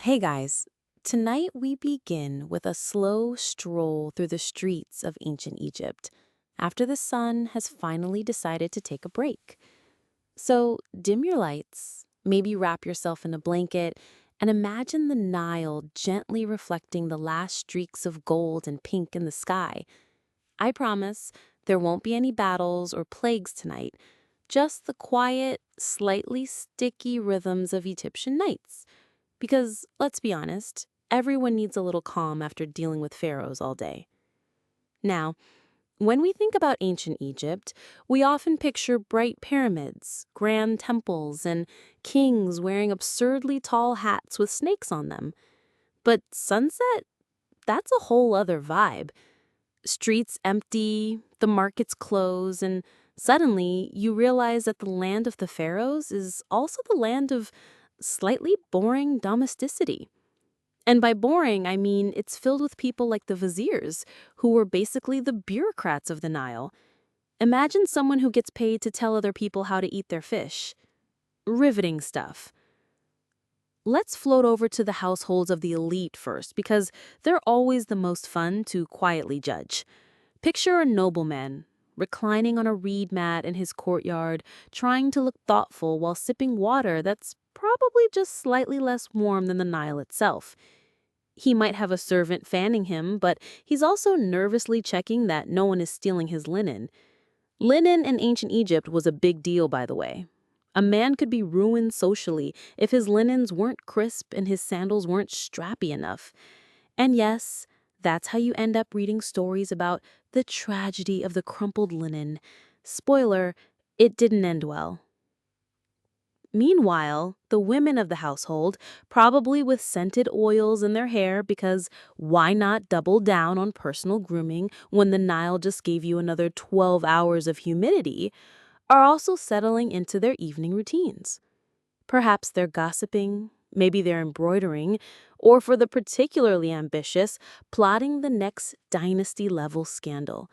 Hey guys, tonight we begin with a slow stroll through the streets of ancient Egypt after the sun has finally decided to take a break. So dim your lights, maybe wrap yourself in a blanket, and imagine the Nile gently reflecting the last streaks of gold and pink in the sky. I promise there won't be any battles or plagues tonight, just the quiet, slightly sticky rhythms of Egyptian nights. Because, let's be honest, everyone needs a little calm after dealing with pharaohs all day. Now, when we think about ancient Egypt, we often picture bright pyramids, grand temples, and kings wearing absurdly tall hats with snakes on them. But sunset? That's a whole other vibe. Streets empty, the markets close, and suddenly you realize that the land of the pharaohs is also the land of slightly boring domesticity. And by boring, I mean it's filled with people like the viziers, who were basically the bureaucrats of the Nile. Imagine someone who gets paid to tell other people how to eat their fish. Riveting stuff. Let's float over to the households of the elite first, because they're always the most fun to quietly judge. Picture a nobleman, reclining on a reed mat in his courtyard, trying to look thoughtful while sipping water that's probably just slightly less warm than the Nile itself. He might have a servant fanning him, but he's also nervously checking that no one is stealing his linen. Linen in ancient Egypt was a big deal, by the way. A man could be ruined socially if his linens weren't crisp and his sandals weren't strappy enough. And yes, that's how you end up reading stories about the tragedy of the crumpled linen. Spoiler, it didn't end well. Meanwhile, the women of the household, probably with scented oils in their hair because why not double down on personal grooming when the Nile just gave you another 12 hours of humidity, are also settling into their evening routines. Perhaps they're gossiping, maybe they're embroidering, or for the particularly ambitious, plotting the next dynasty-level scandal.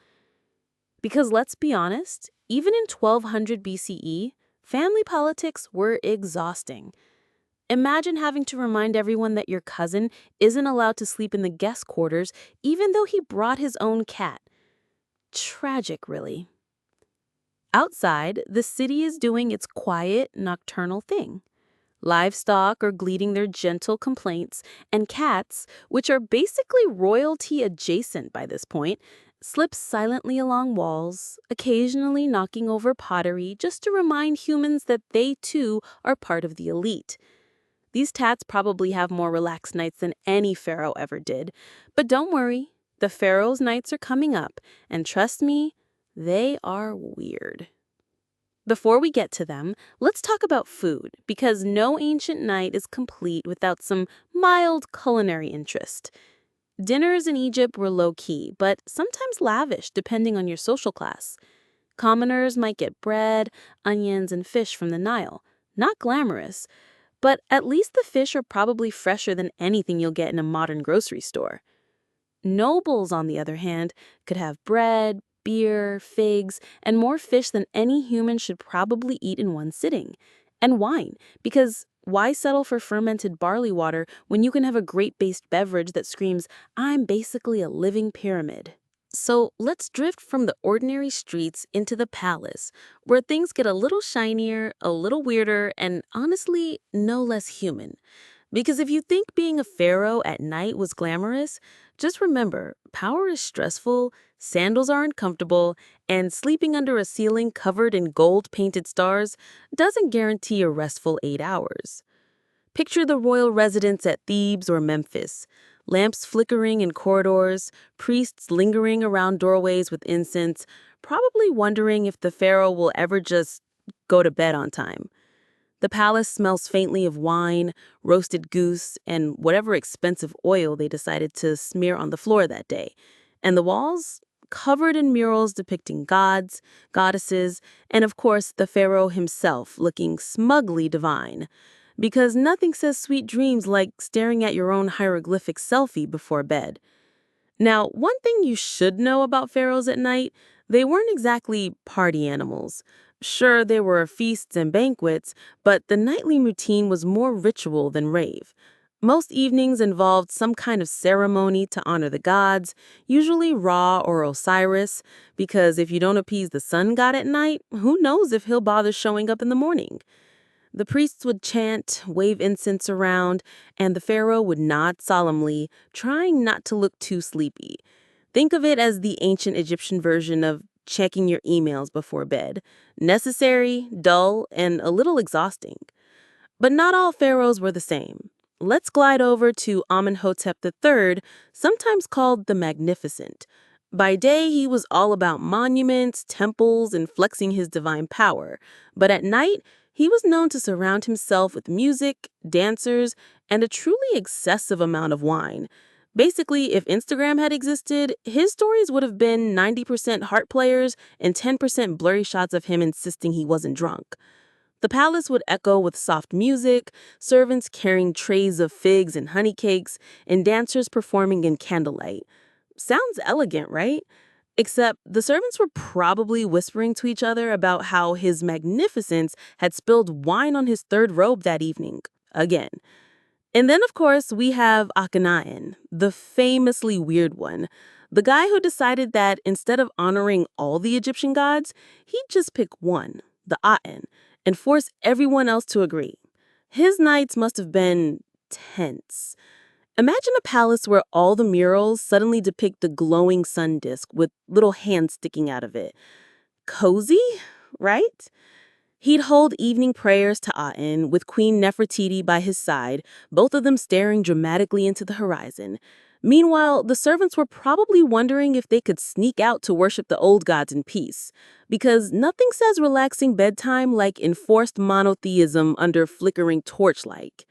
Because let's be honest, even in 1200 BCE, family politics were exhausting. Imagine having to remind everyone that your cousin isn't allowed to sleep in the guest quarters even though he brought his own cat. Tragic, really. Outside, the city is doing its quiet, nocturnal thing. Livestock are bleating their gentle complaints, and cats, which are basically royalty adjacent by this point, slip silently along walls, occasionally knocking over pottery just to remind humans that they too are part of the elite. These tats probably have more relaxed nights than any pharaoh ever did. But don't worry, the pharaoh's nights are coming up, and trust me, they are weird. Before we get to them, let's talk about food, because no ancient night is complete without some mild culinary interest. Dinners in Egypt were low-key, but sometimes lavish depending on your social class. Commoners might get bread, onions, and fish from the Nile. Not glamorous, but at least the fish are probably fresher than anything you'll get in a modern grocery store. Nobles, on the other hand, could have bread, beer, figs, and more fish than any human should probably eat in one sitting. And wine, because why settle for fermented barley water when you can have a grape-based beverage that screams, "I'm basically a living pyramid"? So let's drift from the ordinary streets into the palace, where things get a little shinier, a little weirder, and honestly, no less human. Because if you think being a pharaoh at night was glamorous, just remember, power is stressful, sandals aren't comfortable, and sleeping under a ceiling covered in gold-painted stars doesn't guarantee a restful 8 hours. Picture the royal residence at Thebes or Memphis. Lamps flickering in corridors, priests lingering around doorways with incense, probably wondering if the pharaoh will ever just go to bed on time. The palace smells faintly of wine, roasted goose, and whatever expensive oil they decided to smear on the floor that day. And the walls? Covered in murals depicting gods, goddesses, and of course the pharaoh himself looking smugly divine. Because nothing says sweet dreams like staring at your own hieroglyphic selfie before bed. Now, one thing you should know about pharaohs at night, they weren't exactly party animals. Sure, there were feasts and banquets, but the nightly routine was more ritual than rave. Most evenings involved some kind of ceremony to honor the gods, usually Ra or Osiris, because if you don't appease the sun god at night, who knows if he'll bother showing up in the morning. The priests would chant, wave incense around, and the pharaoh would nod solemnly, trying not to look too sleepy. Think of it as the ancient Egyptian version of checking your emails before bed. Necessary, dull, and a little exhausting. But not all pharaohs were the same. Let's glide over to Amenhotep III, sometimes called the Magnificent. By day, he was all about monuments, temples, and flexing his divine power. But at night, he was known to surround himself with music, dancers, and a truly excessive amount of wine. Basically, if Instagram had existed, his stories would have been 90% heart players and 10% blurry shots of him insisting he wasn't drunk. The palace would echo with soft music, servants carrying trays of figs and honey cakes, and dancers performing in candlelight. Sounds elegant, right? Except the servants were probably whispering to each other about how His Magnificence had spilled wine on his third robe that evening. Again. And then, of course, we have Akhenaten, the famously weird one. The guy who decided that instead of honoring all the Egyptian gods, he'd just pick one, the Aten, and force everyone else to agree. His nights must have been tense. Imagine a palace where all the murals suddenly depict the glowing sun disk with little hands sticking out of it. Cozy, right? He'd hold evening prayers to Aten with Queen Nefertiti by his side, both of them staring dramatically into the horizon. Meanwhile, the servants were probably wondering if they could sneak out to worship the old gods in peace, because nothing says relaxing bedtime like enforced monotheism under flickering torchlight.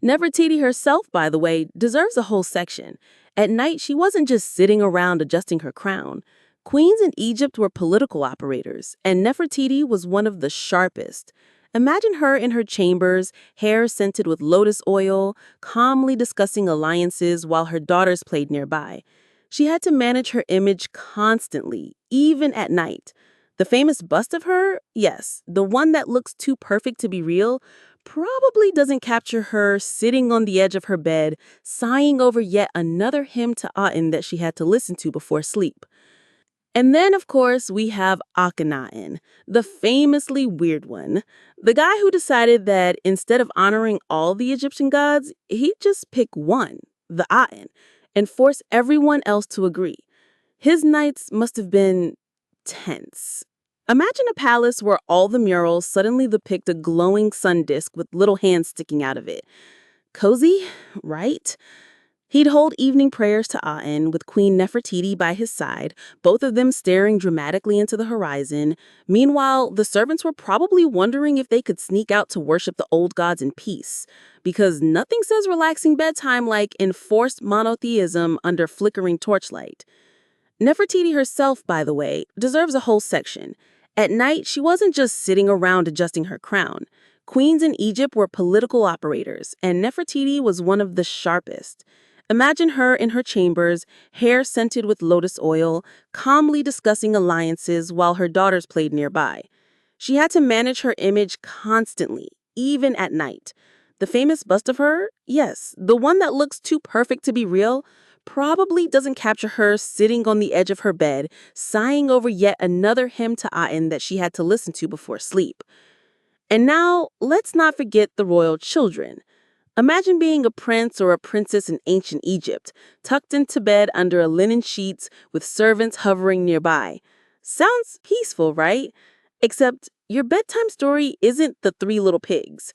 Nefertiti herself, by the way, deserves a whole section. At night, she wasn't just sitting around adjusting her crown. Queens in Egypt were political operators, and Nefertiti was one of the sharpest. Imagine her in her chambers, hair scented with lotus oil, calmly discussing alliances while her daughters played nearby. She had to manage her image constantly, even at night. The famous bust of her, yes, the one that looks too perfect to be real, probably doesn't capture her sitting on the edge of her bed, sighing over yet another hymn to Aten that she had to listen to before sleep. And then, of course, we have Akhenaten, the famously weird one. The guy who decided that instead of honoring all the Egyptian gods, he'd just pick one, the Aten, and force everyone else to agree. His nights must have been tense. Imagine a palace where all the murals suddenly depict a glowing sun disk with little hands sticking out of it. Cozy, right? He'd hold evening prayers to Aten with Queen Nefertiti by his side, both of them staring dramatically into the horizon. Meanwhile, the servants were probably wondering if they could sneak out to worship the old gods in peace, because nothing says relaxing bedtime like enforced monotheism under flickering torchlight. Nefertiti herself, by the way, deserves a whole section. At night, she wasn't just sitting around adjusting her crown. Queens in Egypt were political operators, and Nefertiti was one of the sharpest. Imagine her in her chambers, hair scented with lotus oil, calmly discussing alliances while her daughters played nearby. She had to manage her image constantly, even at night. The famous bust of her, yes, the one that looks too perfect to be real, probably doesn't capture her sitting on the edge of her bed, sighing over yet another hymn to Aten that she had to listen to before sleep. And now, let's not forget the royal children. Imagine being a prince or a princess in ancient Egypt, tucked into bed under a linen sheets with servants hovering nearby. Sounds peaceful, right? Except your bedtime story isn't the Three Little Pigs.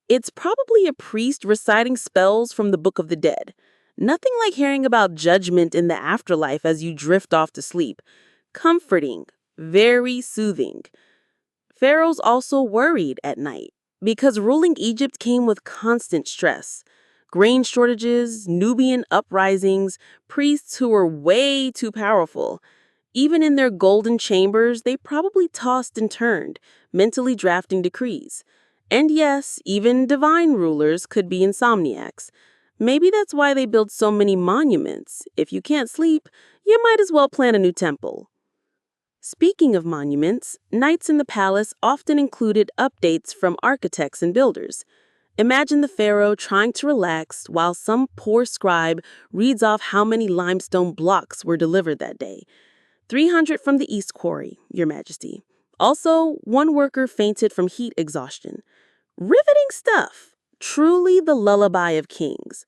It's probably a priest reciting spells from the Book of the Dead. Nothing like hearing about judgment in the afterlife as you drift off to sleep. Comforting, very soothing. Pharaohs also worried at night because ruling Egypt came with constant stress. Grain shortages, Nubian uprisings, priests who were way too powerful. Even in their golden chambers, they probably tossed and turned, mentally drafting decrees. And yes, even divine rulers could be insomniacs. Maybe that's why they built so many monuments. If you can't sleep, you might as well plan a new temple. Speaking of monuments, nights in the palace often included updates from architects and builders. Imagine the pharaoh trying to relax while some poor scribe reads off how many limestone blocks were delivered that day. 300 from the East Quarry, Your Majesty. Also, one worker fainted from heat exhaustion. Riveting stuff. Truly the lullaby of kings.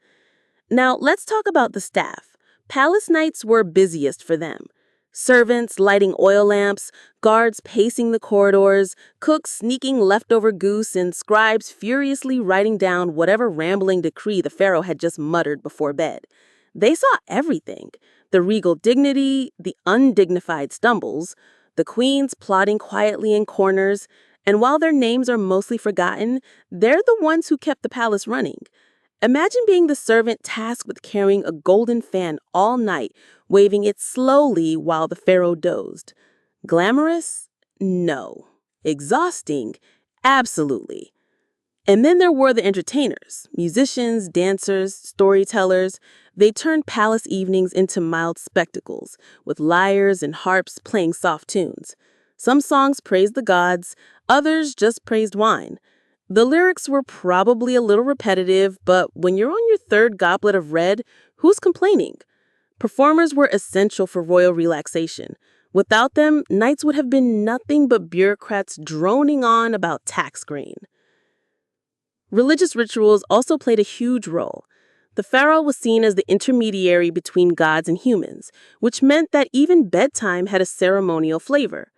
Now, let's talk about the staff. Palace nights were busiest for them. Servants lighting oil lamps, guards pacing the corridors, cooks sneaking leftover goose, and scribes furiously writing down whatever rambling decree the pharaoh had just muttered before bed. They saw everything: the regal dignity, the undignified stumbles, the queens plotting quietly in corners, and while their names are mostly forgotten, they're the ones who kept the palace running. Imagine being the servant tasked with carrying a golden fan all night, waving it slowly while the pharaoh dozed. Glamorous? No. Exhausting? Absolutely. And then there were the entertainers, musicians, dancers, storytellers. They turned palace evenings into mild spectacles, with lyres and harps playing soft tunes. Some songs praised the gods, others just praised wine. The lyrics were probably a little repetitive, but when you're on your third goblet of red, who's complaining? Performers were essential for royal relaxation. Without them, nights would have been nothing but bureaucrats droning on about tax grain. Religious rituals also played a huge role. The pharaoh was seen as the intermediary between gods and humans, which meant that even bedtime had a ceremonial flavor.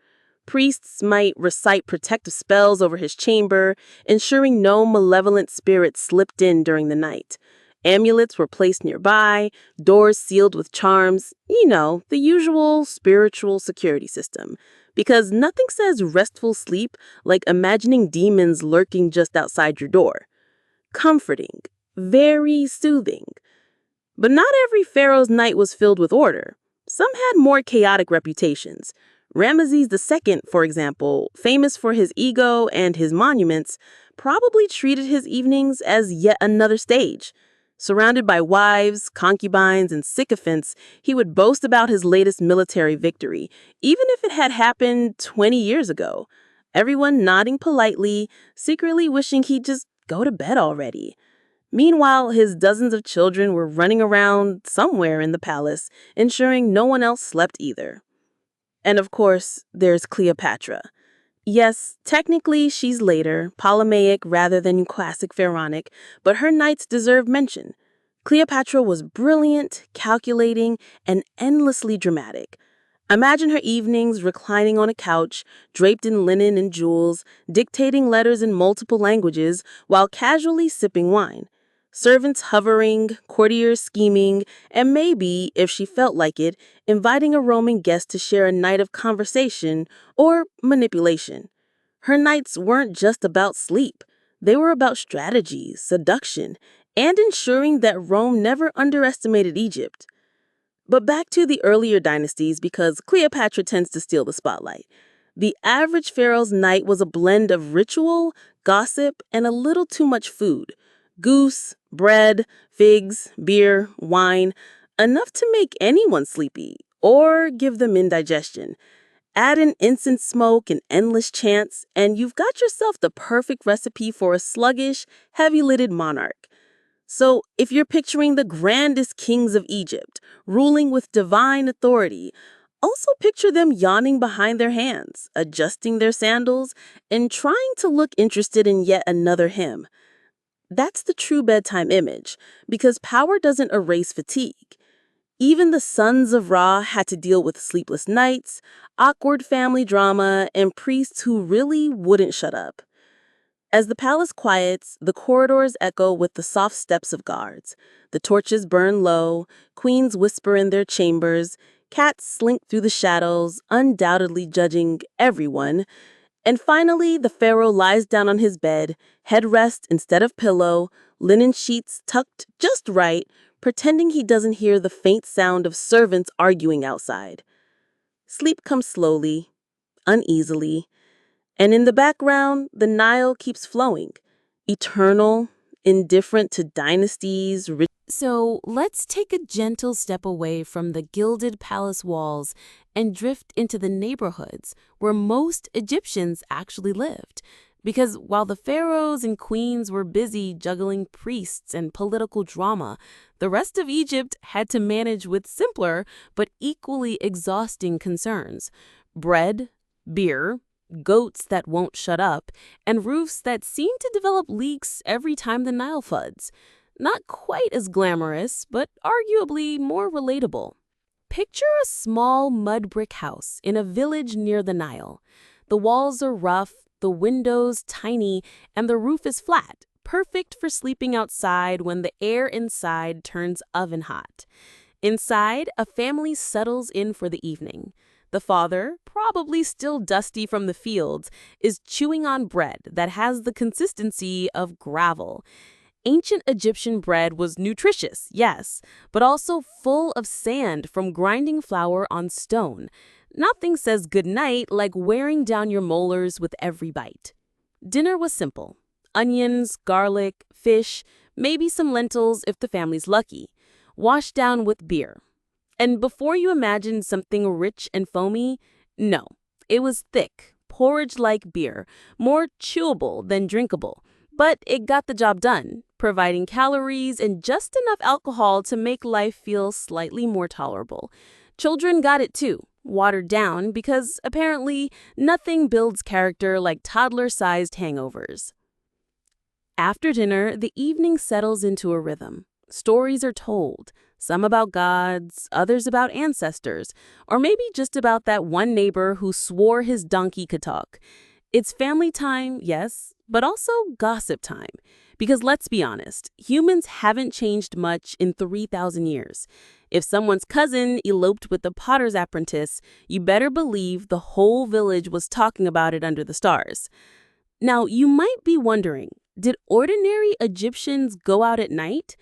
Priests might recite protective spells over his chamber, ensuring no malevolent spirits slipped in during the night. Amulets were placed nearby, doors sealed with charms, the usual spiritual security system. Because nothing says restful sleep like imagining demons lurking just outside your door. Comforting, very soothing. But not every pharaoh's night was filled with order. Some had more chaotic reputations. Ramesses II, for example, famous for his ego and his monuments, probably treated his evenings as yet another stage. Surrounded by wives, concubines, and sycophants, he would boast about his latest military victory, even if it had happened 20 years ago. Everyone nodding politely, secretly wishing he'd just go to bed already. Meanwhile, his dozens of children were running around somewhere in the palace, ensuring no one else slept either. And of course, there's Cleopatra. Yes, technically she's later, Ptolemaic rather than classic pharaonic, but her nights deserve mention. Cleopatra was brilliant, calculating, and endlessly dramatic. Imagine her evenings reclining on a couch, draped in linen and jewels, dictating letters in multiple languages while casually sipping wine. Servants hovering, courtiers scheming, and maybe, if she felt like it, inviting a roaming guest to share a night of conversation or manipulation. Her nights weren't just about sleep. They were about strategy, seduction, and ensuring that Rome never underestimated Egypt. But back to the earlier dynasties, because Cleopatra tends to steal the spotlight. The average pharaoh's night was a blend of ritual, gossip, and a little too much food. Goose, bread, figs, beer, wine, enough to make anyone sleepy or give them indigestion. Add in incense smoke and endless chants, and you've got yourself the perfect recipe for a sluggish, heavy-lidded monarch. So, if you're picturing the grandest kings of Egypt, ruling with divine authority, also picture them yawning behind their hands, adjusting their sandals, and trying to look interested in yet another hymn. That's the true bedtime image, because power doesn't erase fatigue. Even the sons of Ra had to deal with sleepless nights, awkward family drama, and priests who really wouldn't shut up. As the palace quiets, the corridors echo with the soft steps of guards. The torches burn low, queens whisper in their chambers, cats slink through the shadows, undoubtedly judging everyone. And finally, the pharaoh lies down on his bed, headrest instead of pillow, linen sheets tucked just right, pretending he doesn't hear the faint sound of servants arguing outside. Sleep comes slowly, uneasily, and in the background, the Nile keeps flowing, eternal, indifferent to dynasties. So let's take a gentle step away from the gilded palace walls and drift into the neighborhoods where most Egyptians actually lived. Because while the pharaohs and queens were busy juggling priests and political drama, the rest of Egypt had to manage with simpler but equally exhausting concerns: bread, beer, goats that won't shut up, and roofs that seem to develop leaks every time the Nile floods. Not quite as glamorous, but arguably more relatable. Picture a small mud brick house in a village near the Nile. The walls are rough, the windows tiny, and the roof is flat, perfect for sleeping outside when the air inside turns oven hot. Inside, a family settles in for the evening. The father, probably still dusty from the fields, is chewing on bread that has the consistency of gravel. Ancient Egyptian bread was nutritious, yes, but also full of sand from grinding flour on stone. Nothing says goodnight like wearing down your molars with every bite. Dinner was simple: onions, garlic, fish, maybe some lentils if the family's lucky, washed down with beer. And before you imagine something rich and foamy, no, it was thick, porridge-like beer, more chewable than drinkable. But it got the job done, providing calories and just enough alcohol to make life feel slightly more tolerable. Children got it too, watered down because apparently nothing builds character like toddler-sized hangovers. After dinner, the evening settles into a rhythm. Stories are told, some about gods, others about ancestors, or maybe just about that one neighbor who swore his donkey could talk. It's family time, yes, but also gossip time. Because let's be honest, humans haven't changed much in 3,000 years. If someone's cousin eloped with the potter's apprentice, you better believe the whole village was talking about it under the stars. Now, you might be wondering, did ordinary Egyptians go out at night?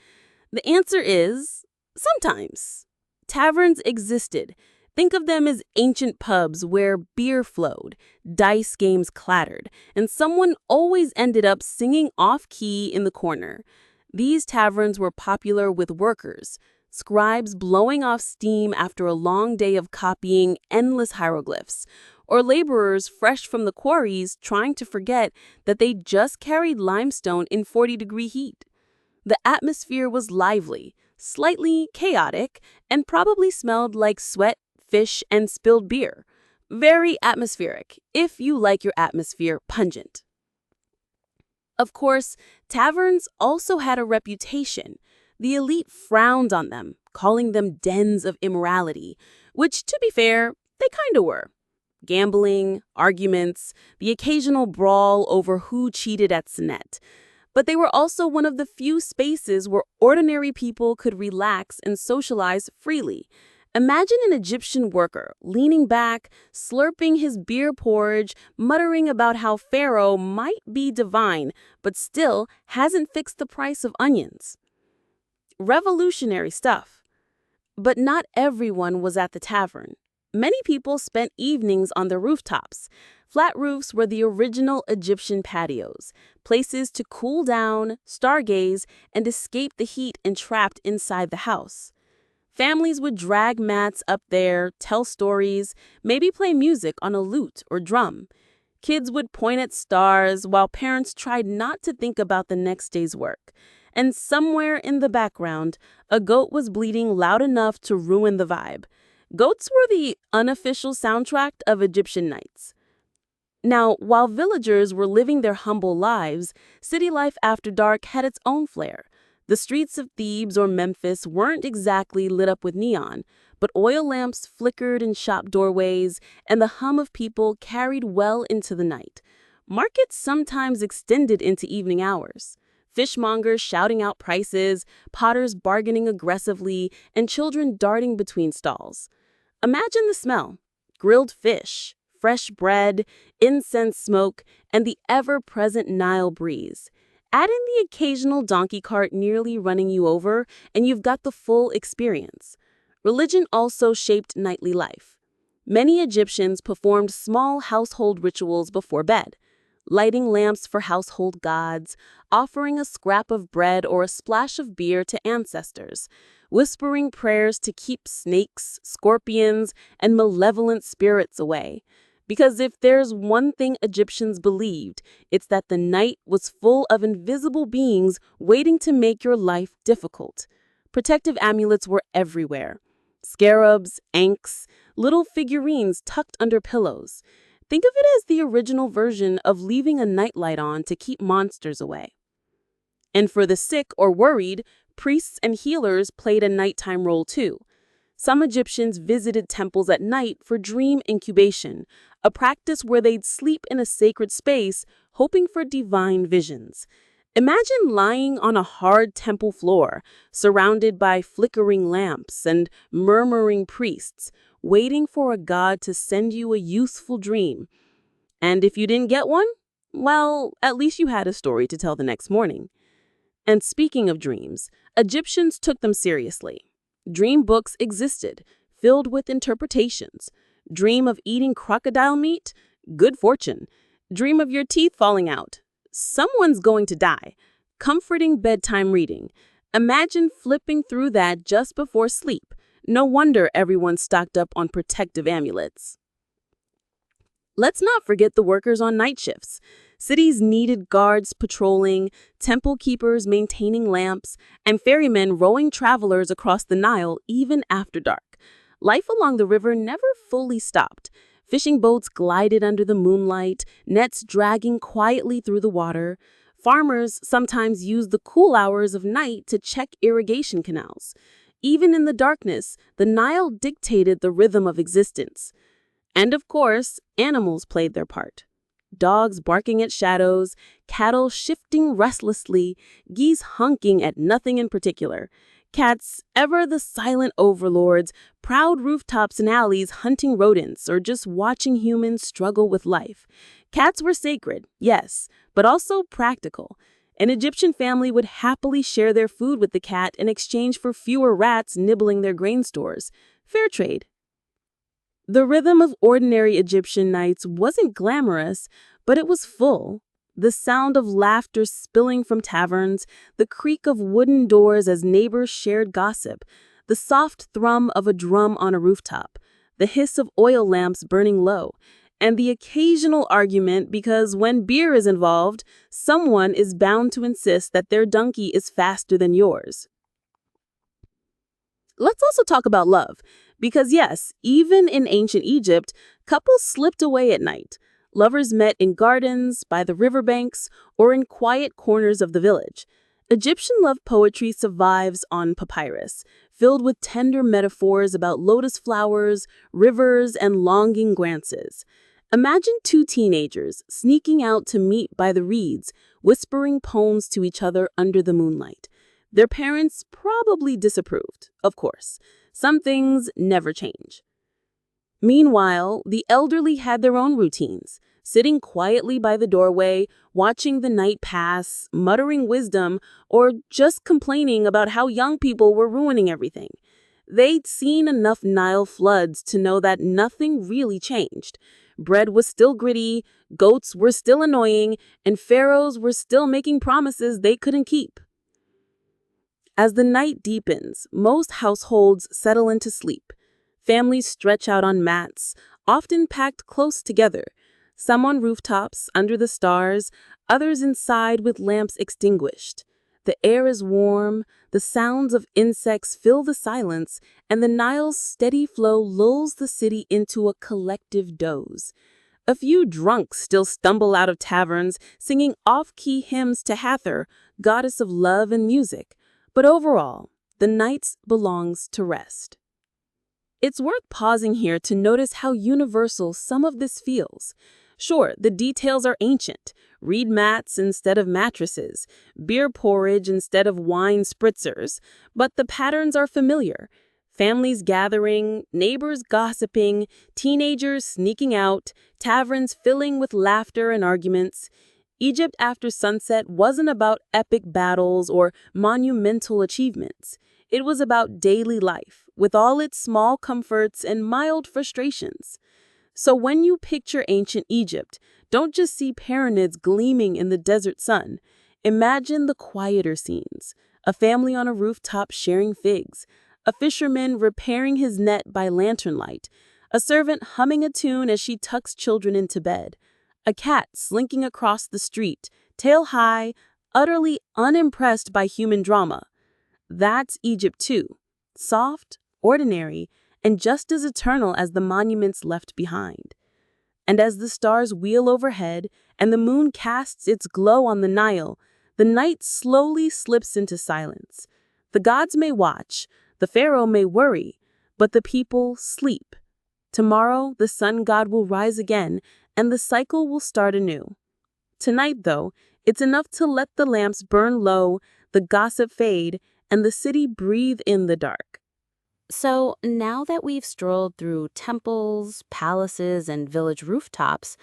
The answer is sometimes. Taverns existed. Think of them as ancient pubs where beer flowed, dice games clattered, and someone always ended up singing off-key in the corner. These taverns were popular with workers, scribes blowing off steam after a long day of copying endless hieroglyphs, or laborers fresh from the quarries trying to forget that they just carried limestone in 40-degree heat. The atmosphere was lively, slightly chaotic, and probably smelled like sweat, fish, and spilled beer. Very atmospheric, if you like your atmosphere pungent. Of course, taverns also had a reputation. The elite frowned on them, calling them dens of immorality, which, to be fair, they kinda were. Gambling, arguments, the occasional brawl over who cheated at Senet. But they were also one of the few spaces where ordinary people could relax and socialize freely. Imagine an Egyptian worker leaning back, slurping his beer porridge, muttering about how Pharaoh might be divine, but still hasn't fixed the price of onions. Revolutionary stuff. But not everyone was at the tavern. Many people spent evenings on the rooftops. Flat roofs were the original Egyptian patios, places to cool down, stargaze, and escape the heat entrapped inside the house. Families would drag mats up there, tell stories, maybe play music on a lute or drum. Kids would point at stars while parents tried not to think about the next day's work. And somewhere in the background, a goat was bleating loud enough to ruin the vibe. Goats were the unofficial soundtrack of Egyptian nights. Now, while villagers were living their humble lives, city life after dark had its own flair. The streets of Thebes or Memphis weren't exactly lit up with neon, but oil lamps flickered in shop doorways, and the hum of people carried well into the night. Markets sometimes extended into evening hours. Fishmongers shouting out prices, potters bargaining aggressively, and children darting between stalls. Imagine the smell: grilled fish, fresh bread, incense smoke, and the ever-present Nile breeze. Add in the occasional donkey cart nearly running you over, and you've got the full experience. Religion also shaped nightly life. Many Egyptians performed small household rituals before bed: lighting lamps for household gods, offering a scrap of bread or a splash of beer to ancestors, whispering prayers to keep snakes, scorpions, and malevolent spirits away. Because if there's one thing Egyptians believed, it's that the night was full of invisible beings waiting to make your life difficult. Protective amulets were everywhere. Scarabs, ankhs, little figurines tucked under pillows. Think of it as the original version of leaving a nightlight on to keep monsters away. And for the sick or worried, priests and healers played a nighttime role too. Some Egyptians visited temples at night for dream incubation, a practice where they'd sleep in a sacred space, hoping for divine visions. Imagine lying on a hard temple floor, surrounded by flickering lamps and murmuring priests, waiting for a god to send you a useful dream. And if you didn't get one, well, at least you had a story to tell the next morning. And speaking of dreams, Egyptians took them seriously. Dream books existed, filled with interpretations. Dream of eating crocodile meat? Good fortune. Dream of your teeth falling out? Someone's going to die. Comforting bedtime reading. Imagine flipping through that just before sleep. No wonder everyone's stocked up on protective amulets. Let's not forget the workers on night shifts. Cities needed guards patrolling, temple keepers maintaining lamps, and ferrymen rowing travelers across the Nile even after dark. Life along the river never fully stopped. Fishing boats glided under the moonlight, nets dragging quietly through the water. Farmers sometimes used the cool hours of night to check irrigation canals. Even in the darkness, the Nile dictated the rhythm of existence. And of course, animals played their part. Dogs barking at shadows, cattle shifting restlessly, geese honking at nothing in particular. Cats, ever the silent overlords, proud rooftops and alleys hunting rodents or just watching humans struggle with life. Cats were sacred, yes, but also practical. An Egyptian family would happily share their food with the cat in exchange for fewer rats nibbling their grain stores. Fair trade. The rhythm of ordinary Egyptian nights wasn't glamorous, but it was full. The sound of laughter spilling from taverns, the creak of wooden doors as neighbors shared gossip, the soft thrum of a drum on a rooftop, the hiss of oil lamps burning low, and the occasional argument because when beer is involved, someone is bound to insist that their donkey is faster than yours. Let's also talk about love. Because yes, even in ancient Egypt, couples slipped away at night. Lovers met in gardens, by the riverbanks, or in quiet corners of the village. Egyptian love poetry survives on papyrus, filled with tender metaphors about lotus flowers, rivers, and longing glances. Imagine two teenagers sneaking out to meet by the reeds, whispering poems to each other under the moonlight. Their parents probably disapproved, of course. Some things never change. Meanwhile, the elderly had their own routines, sitting quietly by the doorway, watching the night pass, muttering wisdom, or just complaining about how young people were ruining everything. They'd seen enough Nile floods to know that nothing really changed. Bread was still gritty, goats were still annoying, and pharaohs were still making promises they couldn't keep. As the night deepens, most households settle into sleep. Families stretch out on mats, often packed close together, some on rooftops under the stars, others inside with lamps extinguished. The air is warm, the sounds of insects fill the silence, and the Nile's steady flow lulls the city into a collective doze. A few drunks still stumble out of taverns, singing off-key hymns to Hathor, goddess of love and music. But overall, the night belongs to rest. It's worth pausing here to notice how universal some of this feels. Sure, the details are ancient. Reed mats instead of mattresses, beer porridge instead of wine spritzers, but the patterns are familiar. Families gathering, neighbors gossiping, teenagers sneaking out, taverns filling with laughter and arguments. Egypt after sunset wasn't about epic battles or monumental achievements. It was about daily life, with all its small comforts and mild frustrations. So when you picture ancient Egypt, don't just see pyramids gleaming in the desert sun. Imagine the quieter scenes, a family on a rooftop sharing figs, a fisherman repairing his net by lantern light, a servant humming a tune as she tucks children into bed, a cat slinking across the street, tail high, utterly unimpressed by human drama. That's Egypt too, soft, ordinary, and just as eternal as the monuments left behind. And as the stars wheel overhead and the moon casts its glow on the Nile, the night slowly slips into silence. The gods may watch, the pharaoh may worry, but the people sleep. Tomorrow, the sun god will rise again, and the cycle will start anew. Tonight, though, it's enough to let the lamps burn low, the gossip fade, and the city breathe in the dark. So now that we've strolled through temples, palaces, and village rooftops,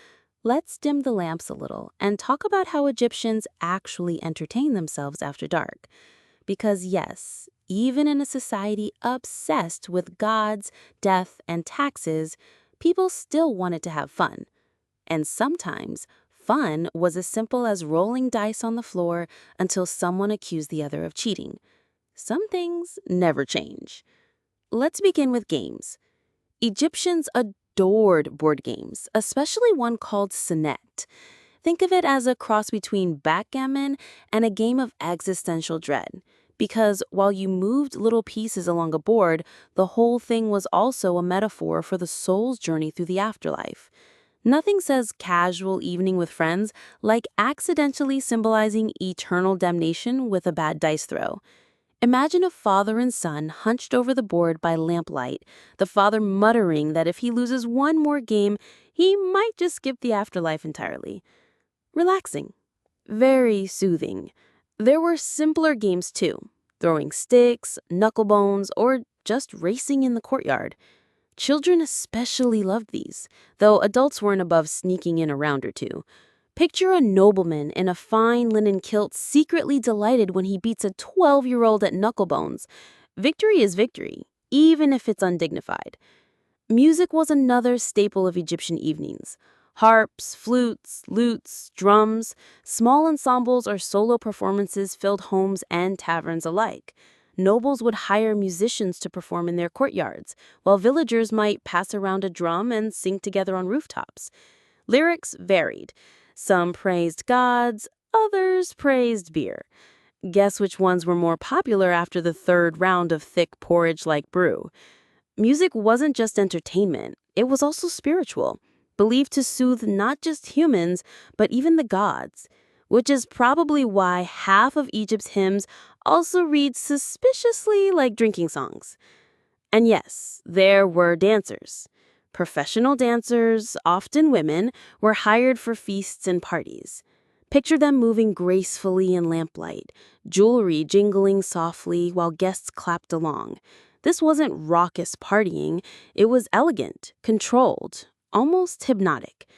let's dim the lamps a little and talk about how Egyptians actually entertain themselves after dark. Because yes, even in a society obsessed with gods, death, and taxes, people still wanted to have fun. And sometimes, fun was as simple as rolling dice on the floor until someone accused the other of cheating. Some things never change. Let's begin with games. Egyptians adored board games, especially one called Senet. Think of it as a cross between backgammon and a game of existential dread. Because while you moved little pieces along a board, the whole thing was also a metaphor for the soul's journey through the afterlife. Nothing says casual evening with friends like accidentally symbolizing eternal damnation with a bad dice throw. Imagine a father and son hunched over the board by lamplight, the father muttering that if he loses one more game, he might just skip the afterlife entirely. Relaxing. Very soothing. There were simpler games too, throwing sticks, knucklebones, or just racing in the courtyard. Children especially loved these, though adults weren't above sneaking in a round or two. Picture a nobleman in a fine linen kilt secretly delighted when he beats a 12-year-old at knucklebones. Victory is victory, even if it's undignified. Music was another staple of Egyptian evenings. Harps, flutes, lutes, drums, small ensembles or solo performances filled homes and taverns alike. Nobles would hire musicians to perform in their courtyards, while villagers might pass around a drum and sing together on rooftops. Lyrics varied. Some praised gods, others praised beer. Guess which ones were more popular after the third round of thick porridge-like brew? Music wasn't just entertainment, it was also spiritual, believed to soothe not just humans, but even the gods, which is probably why half of Egypt's hymns also read suspiciously like drinking songs. And yes, there were dancers. Professional dancers, often women, were hired for feasts and parties. Picture them moving gracefully in lamplight, jewelry jingling softly while guests clapped along. This wasn't raucous partying, it was elegant, controlled, almost hypnotic.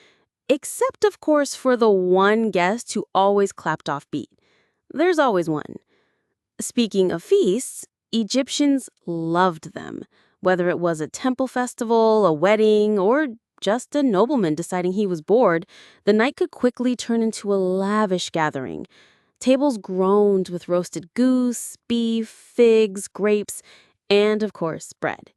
Except, of course, for the one guest who always clapped off beat. There's always one. Speaking of feasts, Egyptians loved them. Whether it was a temple festival, a wedding, or just a nobleman deciding he was bored, the night could quickly turn into a lavish gathering. Tables groaned with roasted goose, beef, figs, grapes, and, of course, bread.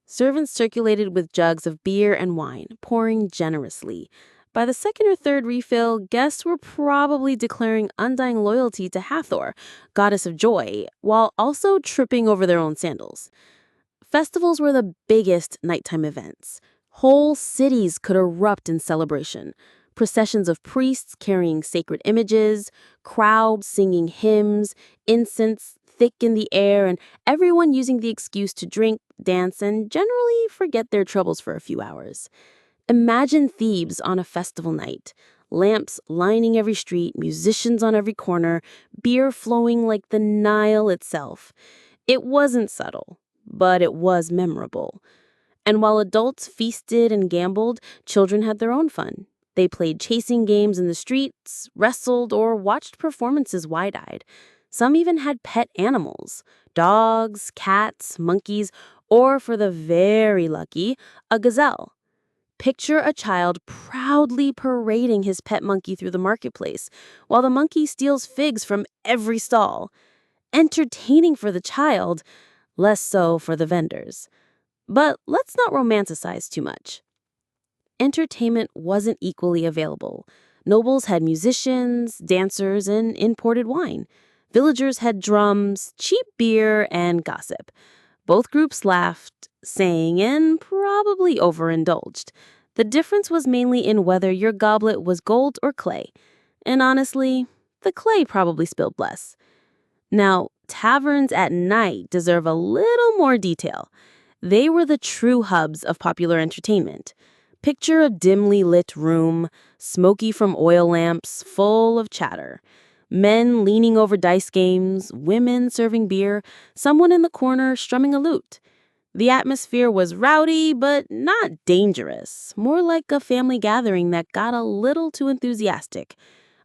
Servants circulated with jugs of beer and wine, pouring generously. By the second or third refill, guests were probably declaring undying loyalty to Hathor, goddess of joy, while also tripping over their own sandals. Festivals were the biggest nighttime events. Whole cities could erupt in celebration. Processions of priests carrying sacred images, crowds singing hymns, incense thick in the air, and everyone using the excuse to drink, dance, and generally forget their troubles for a few hours. Imagine Thebes on a festival night. Lamps lining every street, musicians on every corner, beer flowing like the Nile itself. It wasn't subtle, but it was memorable. And while adults feasted and gambled, children had their own fun. They played chasing games in the streets, wrestled, or watched performances wide-eyed. Some even had pet animals, dogs, cats, monkeys, or for the very lucky, a gazelle. Picture a child proudly parading his pet monkey through the marketplace, while the monkey steals figs from every stall. Entertaining for the child, less so for the vendors. But let's not romanticize too much. Entertainment wasn't equally available. Nobles had musicians, dancers, and imported wine. Villagers had drums, cheap beer, and gossip. Both groups laughed, sang, and probably overindulged. The difference was mainly in whether your goblet was gold or clay. And honestly, the clay probably spilled less. Now, taverns at night deserve a little more detail. They were the true hubs of popular entertainment. Picture a dimly lit room, smoky from oil lamps, full of chatter. Men leaning over dice games, women serving beer, someone in the corner strumming a lute. The atmosphere was rowdy, but not dangerous, more like a family gathering that got a little too enthusiastic.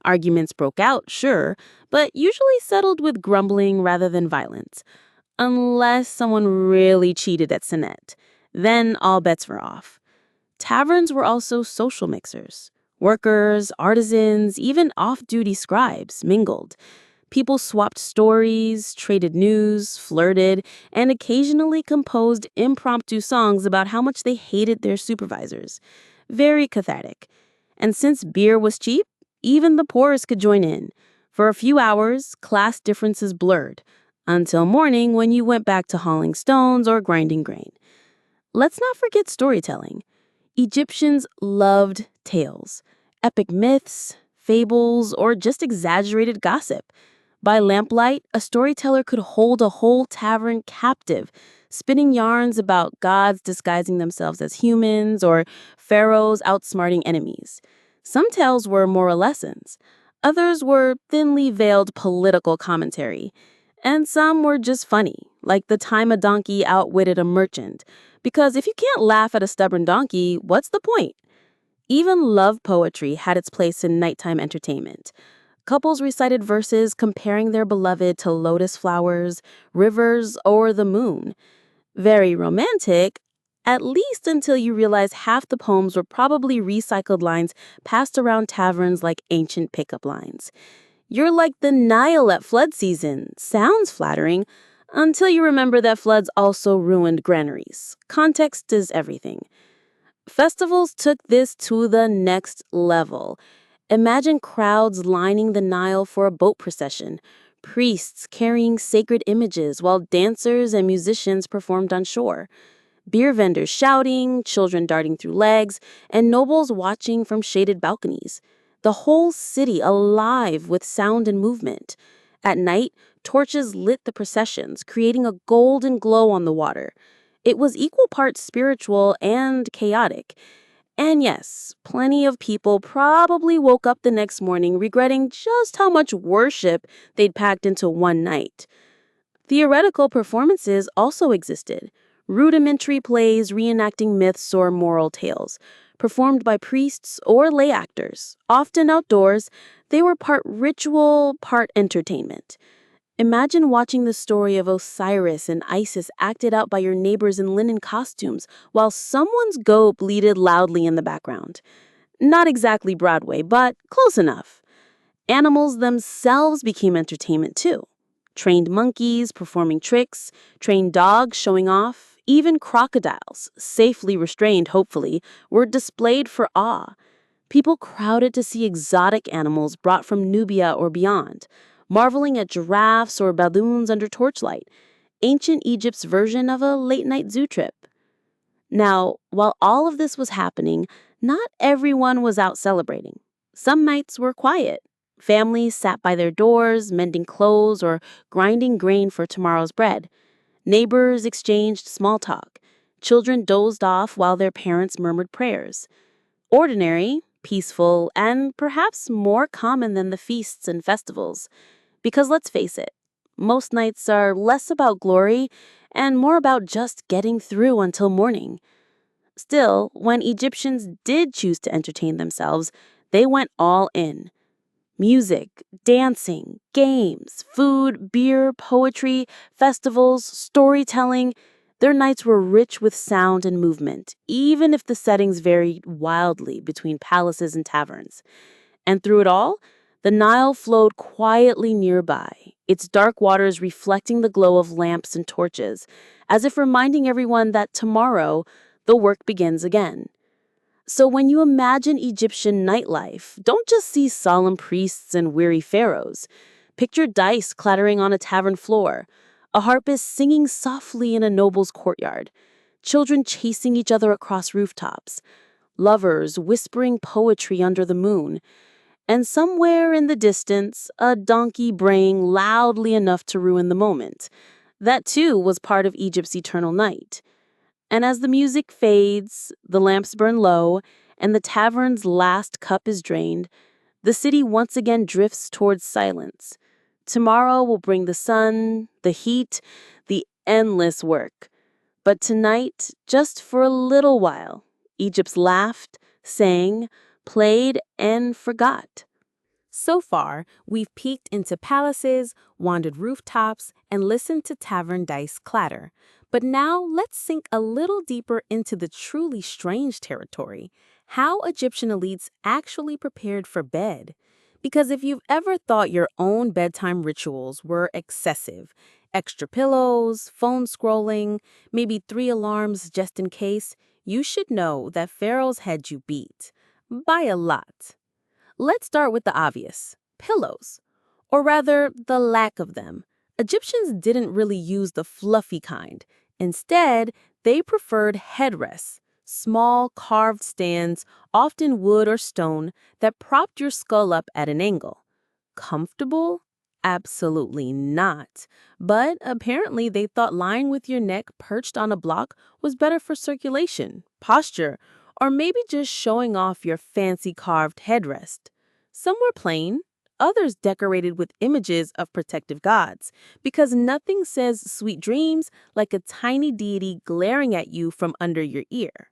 Arguments broke out, sure, but usually settled with grumbling rather than violence. Unless someone really cheated at Sonnet. Then all bets were off. Taverns were also social mixers. Workers, artisans, even off-duty scribes mingled. People swapped stories, traded news, flirted, and occasionally composed impromptu songs about how much they hated their supervisors. Very cathartic. And since beer was cheap, even the poorest could join in. For a few hours, class differences blurred, until morning when you went back to hauling stones or grinding grain. Let's not forget storytelling. Egyptians loved tales, epic myths, fables, or just exaggerated gossip. By lamplight, a storyteller could hold a whole tavern captive, spinning yarns about gods disguising themselves as humans or pharaohs outsmarting enemies. Some tales were moral lessons. Others were thinly veiled political commentary. And some were just funny, like the time a donkey outwitted a merchant. Because if you can't laugh at a stubborn donkey, what's the point? Even love poetry had its place in nighttime entertainment. Couples recited verses comparing their beloved to lotus flowers, rivers, or the moon. Very romantic, at least until you realize half the poems were probably recycled lines passed around taverns like ancient pickup lines. You're like the Nile at flood season. Sounds flattering, until you remember that floods also ruined granaries. Context is everything. Festivals took this to the next level. Imagine crowds lining the Nile for a boat procession, priests carrying sacred images while dancers and musicians performed on shore, beer vendors shouting, children darting through legs, and nobles watching from shaded balconies. The whole city alive with sound and movement. At night, torches lit the processions, creating a golden glow on the water. It was equal parts spiritual and chaotic. And yes, plenty of people probably woke up the next morning regretting just how much worship they'd packed into one night. Theoretical performances also existed. Rudimentary plays reenacting myths or moral tales, performed by priests or lay actors. Often outdoors, they were part ritual, part entertainment. Imagine watching the story of Osiris and Isis acted out by your neighbors in linen costumes while someone's goat bleated loudly in the background. Not exactly Broadway, but close enough. Animals themselves became entertainment too. Trained monkeys performing tricks, trained dogs showing off, even crocodiles, safely restrained hopefully, were displayed for awe. People crowded to see exotic animals brought from Nubia or beyond, marveling at giraffes or baboons under torchlight, ancient Egypt's version of a late-night zoo trip. Now, while all of this was happening, not everyone was out celebrating. Some nights were quiet. Families sat by their doors, mending clothes or grinding grain for tomorrow's bread. Neighbors exchanged small talk. Children dozed off while their parents murmured prayers. Ordinary, peaceful, and perhaps more common than the feasts and festivals. Because let's face it, most nights are less about glory and more about just getting through until morning. Still, when Egyptians did choose to entertain themselves, they went all in. Music, dancing, games, food, beer, poetry, festivals, storytelling. Their nights were rich with sound and movement, even if the settings varied wildly between palaces and taverns. And through it all, The Nile flowed quietly nearby, its dark waters reflecting the glow of lamps and torches, as if reminding everyone that tomorrow the work begins again. So when you imagine Egyptian nightlife, don't just see solemn priests and weary pharaohs. Picture dice clattering on a tavern floor, a harpist singing softly in a noble's courtyard, children chasing each other across rooftops, lovers whispering poetry under the moon, and somewhere in the distance, a donkey braying loudly enough to ruin the moment. That too was part of Egypt's eternal night. And as the music fades, the lamps burn low, and the tavern's last cup is drained, the city once again drifts towards silence. Tomorrow will bring the sun, the heat, the endless work. But tonight, just for a little while, Egypt's laughed, sang, played, and forgot. So far, we've peeked into palaces, wandered rooftops, and listened to tavern dice clatter. But now let's sink a little deeper into the truly strange territory: how Egyptian elites actually prepared for bed. Because if you've ever thought your own bedtime rituals were excessive, extra pillows, phone scrolling, maybe 3 alarms just in case, you should know that pharaohs had you beat. By a lot. Let's start with the obvious: pillows. Or rather, the lack of them. Egyptians didn't really use the fluffy kind. Instead, they preferred headrests, small carved stands, often wood or stone, that propped your skull up at an angle. Comfortable? Absolutely not. But apparently they thought lying with your neck perched on a block was better for circulation, posture, or maybe just showing off your fancy carved headrest. Some were plain, others decorated with images of protective gods, because nothing says sweet dreams like a tiny deity glaring at you from under your ear.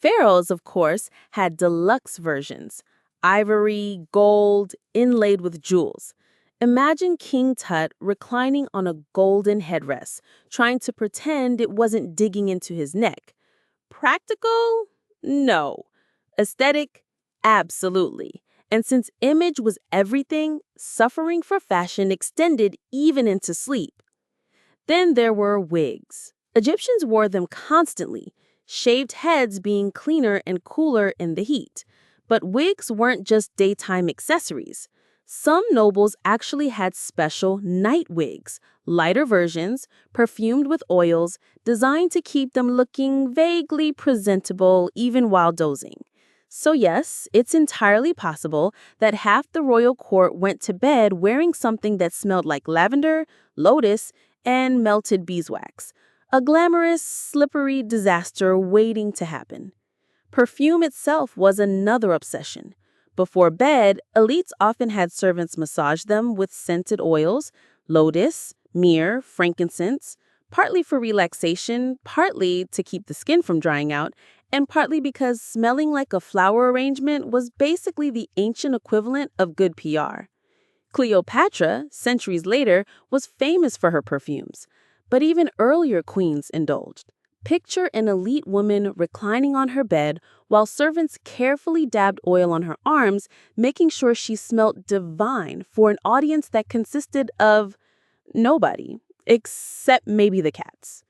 Pharaohs, of course, had deluxe versions: ivory, gold, inlaid with jewels. Imagine King Tut reclining on a golden headrest, trying to pretend it wasn't digging into his neck. Practical? No. Aesthetic? Absolutely. And since image was everything, suffering for fashion extended even into sleep. Then there were wigs. Egyptians wore them constantly, shaved heads being cleaner and cooler in the heat. But wigs weren't just daytime accessories. Some nobles actually had special night wigs, lighter versions, perfumed with oils, designed to keep them looking vaguely presentable even while dozing. So yes, it's entirely possible that half the royal court went to bed wearing something that smelled like lavender, lotus, and melted beeswax. A glamorous, slippery disaster waiting to happen. Perfume itself was another obsession. Before bed, elites often had servants massage them with scented oils, lotus, myrrh, frankincense, partly for relaxation, partly to keep the skin from drying out, and partly because smelling like a flower arrangement was basically the ancient equivalent of good PR. Cleopatra, centuries later, was famous for her perfumes, but even earlier queens indulged. Picture an elite woman reclining on her bed while servants carefully dabbed oil on her arms, making sure she smelt divine for an audience that consisted of nobody, except maybe the cats.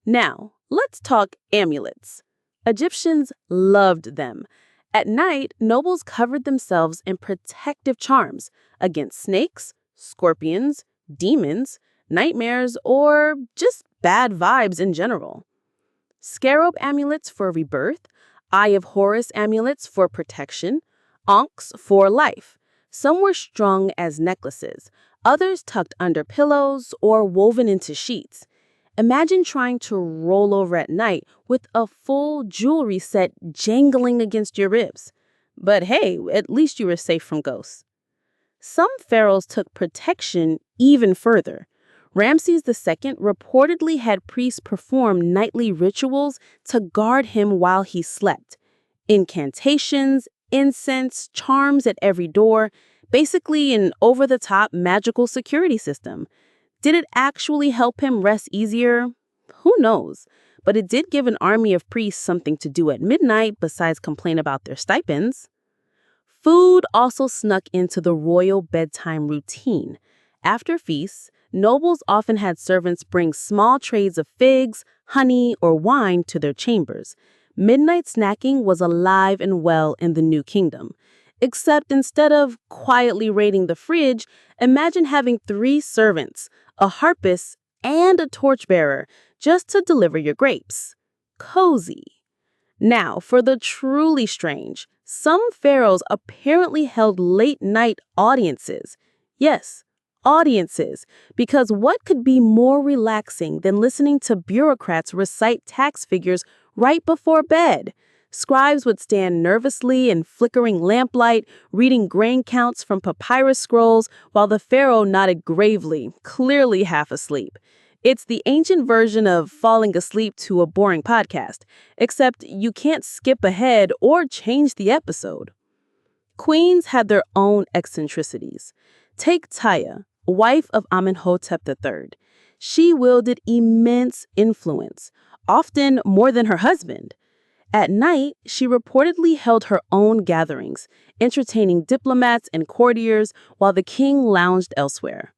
Now, let's talk amulets. Egyptians loved them. At night, nobles covered themselves in protective charms against snakes, scorpions, demons, nightmares, or just bad vibes in general. Scarab amulets for rebirth, Eye of Horus amulets for protection, ankhs for life. Some were strung as necklaces, others tucked under pillows or woven into sheets. Imagine trying to roll over at night with a full jewelry set jangling against your ribs. But hey, at least you were safe from ghosts. Some pharaohs took protection even further. Ramses II reportedly had priests perform nightly rituals to guard him while he slept. Incantations, incense, charms at every door, basically an over-the-top magical security system. Did it actually help him rest easier? Who knows? But it did give an army of priests something to do at midnight besides complain about their stipends. Food also snuck into the royal bedtime routine. After feasts, nobles often had servants bring small trays of figs, honey, or wine to their chambers. Midnight snacking was alive and well in the New Kingdom. Except instead of quietly raiding the fridge, imagine having 3 servants, a harpist, and a torchbearer just to deliver your grapes. Cozy. Now, for the truly strange, some pharaohs apparently held late-night audiences. Yes, audiences, because what could be more relaxing than listening to bureaucrats recite tax figures right before bed? Scribes would stand nervously in flickering lamplight, reading grain counts from papyrus scrolls, while the pharaoh nodded gravely, clearly half asleep. It's the ancient version of falling asleep to a boring podcast, except you can't skip ahead or change the episode. Queens had their own eccentricities. Take Taya, wife of Amenhotep III. She wielded immense influence, often more than her husband. At night, she reportedly held her own gatherings, entertaining diplomats and courtiers while the king lounged elsewhere.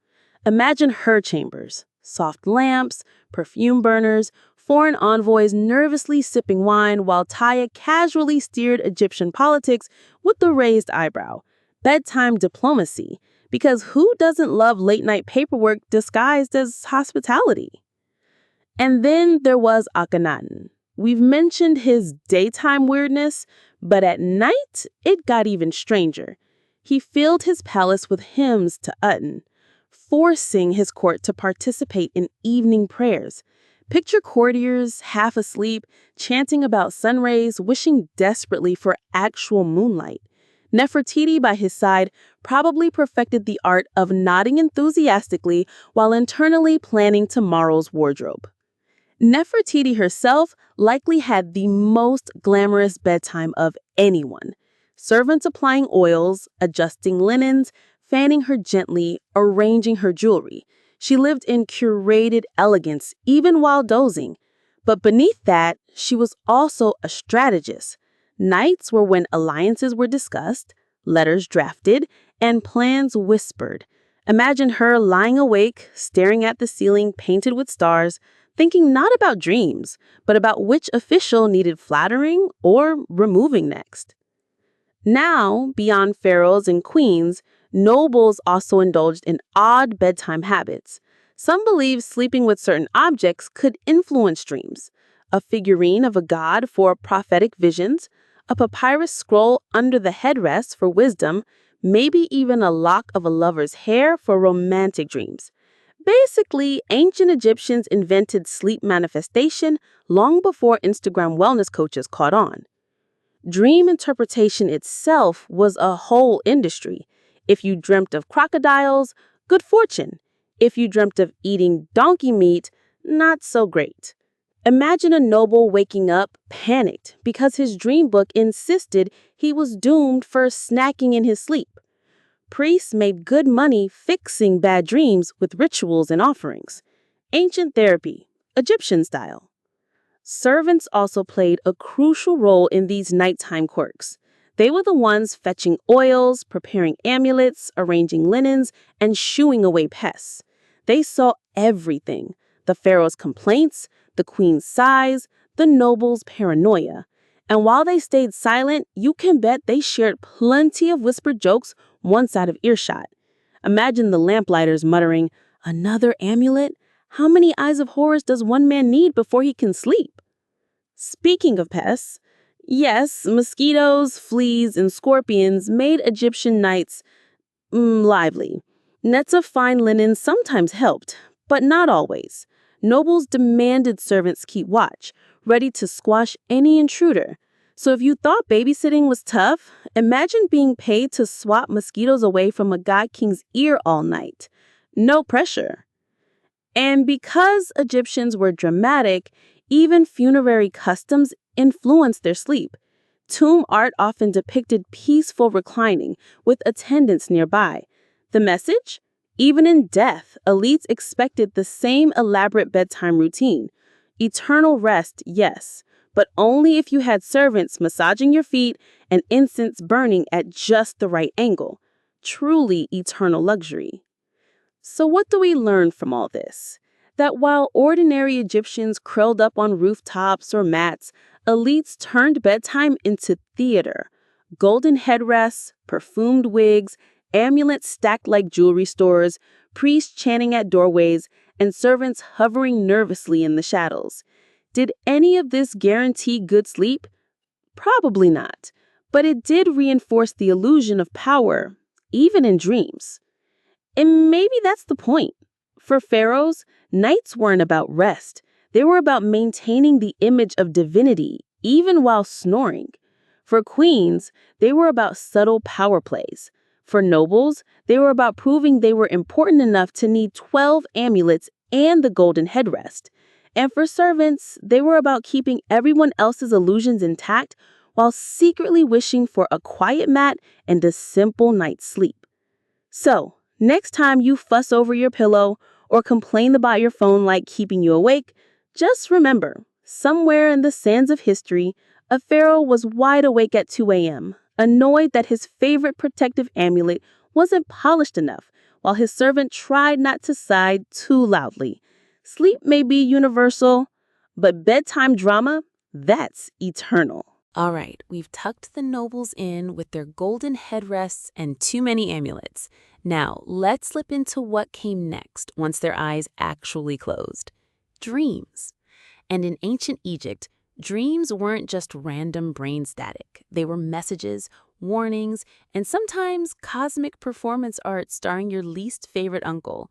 Imagine her chambers: soft lamps, perfume burners, foreign envoys nervously sipping wine while Taya casually steered Egyptian politics with the raised eyebrow. Bedtime diplomacy, because who doesn't love late-night paperwork disguised as hospitality? And then there was Akhenaten. We've mentioned his daytime weirdness, but at night, it got even stranger. He filled his palace with hymns to Aten, forcing his court to participate in evening prayers. Picture courtiers, half asleep, chanting about sun rays, wishing desperately for actual moonlight. Nefertiti, by his side, probably perfected the art of nodding enthusiastically while internally planning tomorrow's wardrobe. Nefertiti herself likely had the most glamorous bedtime of anyone. Servants applying oils, adjusting linens, fanning her gently, arranging her jewelry. She lived in curated elegance even while dozing. But beneath that, she was also a strategist. Nights were when alliances were discussed, letters drafted, and plans whispered. Imagine her lying awake, staring at the ceiling painted with stars, thinking not about dreams, but about which official needed flattering or removing next. Now, beyond pharaohs and queens, nobles also indulged in odd bedtime habits. Some believed sleeping with certain objects could influence dreams. A figurine of a god for prophetic visions, a papyrus scroll under the headrest for wisdom, maybe even a lock of a lover's hair for romantic dreams. Basically, ancient Egyptians invented sleep manifestation long before Instagram wellness coaches caught on. Dream interpretation itself was a whole industry. If you dreamt of crocodiles, good fortune. If you dreamt of eating donkey meat, not so great. Imagine a noble waking up panicked because his dream book insisted he was doomed for snacking in his sleep. Priests made good money fixing bad dreams with rituals and offerings. Ancient therapy, Egyptian style. Servants also played a crucial role in these nighttime quirks. They were the ones fetching oils, preparing amulets, arranging linens, and shooing away pests. They saw everything: the pharaoh's complaints, the queen's sighs, the noble's paranoia. And while they stayed silent, you can bet they shared plenty of whispered jokes once out of earshot. Imagine the lamplighters muttering, "Another amulet? How many eyes of horrors does one man need before he can sleep?" Speaking of pests, yes, mosquitoes, fleas, and scorpions made Egyptian nights lively. Nets of fine linen sometimes helped, but not always. Nobles demanded servants keep watch, ready to squash any intruder. So if you thought babysitting was tough, imagine being paid to swat mosquitoes away from a god king's ear all night. No pressure. And because Egyptians were dramatic, even funerary customs influenced their sleep. Tomb art often depicted peaceful reclining, with attendants nearby. The message? Even in death, elites expected the same elaborate bedtime routine. Eternal rest, yes, but only if you had servants massaging your feet and incense burning at just the right angle. Truly eternal luxury. So what do we learn from all this? That while ordinary Egyptians curled up on rooftops or mats, elites turned bedtime into theater. Golden headrests, perfumed wigs, amulets stacked like jewelry stores, priests chanting at doorways, and servants hovering nervously in the shadows. Did any of this guarantee good sleep? Probably not. But it did reinforce the illusion of power, even in dreams. And maybe that's the point. For pharaohs, nights weren't about rest. They were about maintaining the image of divinity, even while snoring. For queens, they were about subtle power plays. For nobles, they were about proving they were important enough to need 12 amulets and the golden headrest. And for servants, they were about keeping everyone else's illusions intact while secretly wishing for a quiet mat and a simple night's sleep. So, next time you fuss over your pillow or complain about your phone like keeping you awake, just remember, somewhere in the sands of history, a pharaoh was wide awake at 2 a.m., annoyed that his favorite protective amulet wasn't polished enough, while his servant tried not to sigh too loudly. Sleep may be universal, but bedtime drama, that's eternal. All right, we've tucked the nobles in with their golden headrests and too many amulets. Now, let's slip into what came next once their eyes actually closed. Dreams. And in ancient Egypt, dreams weren't just random brain static. They were messages, warnings, and sometimes cosmic performance art starring your least favorite uncle.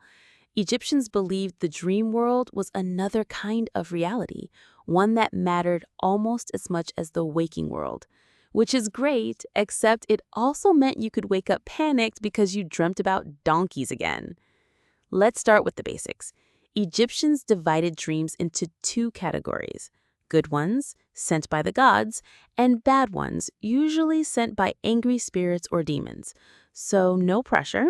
Egyptians believed the dream world was another kind of reality, one that mattered almost as much as the waking world. Which is great, except it also meant you could wake up panicked because you dreamt about donkeys again. Let's start with the basics. Egyptians divided dreams into two categories: good ones, sent by the gods, and bad ones, usually sent by angry spirits or demons. So no pressure.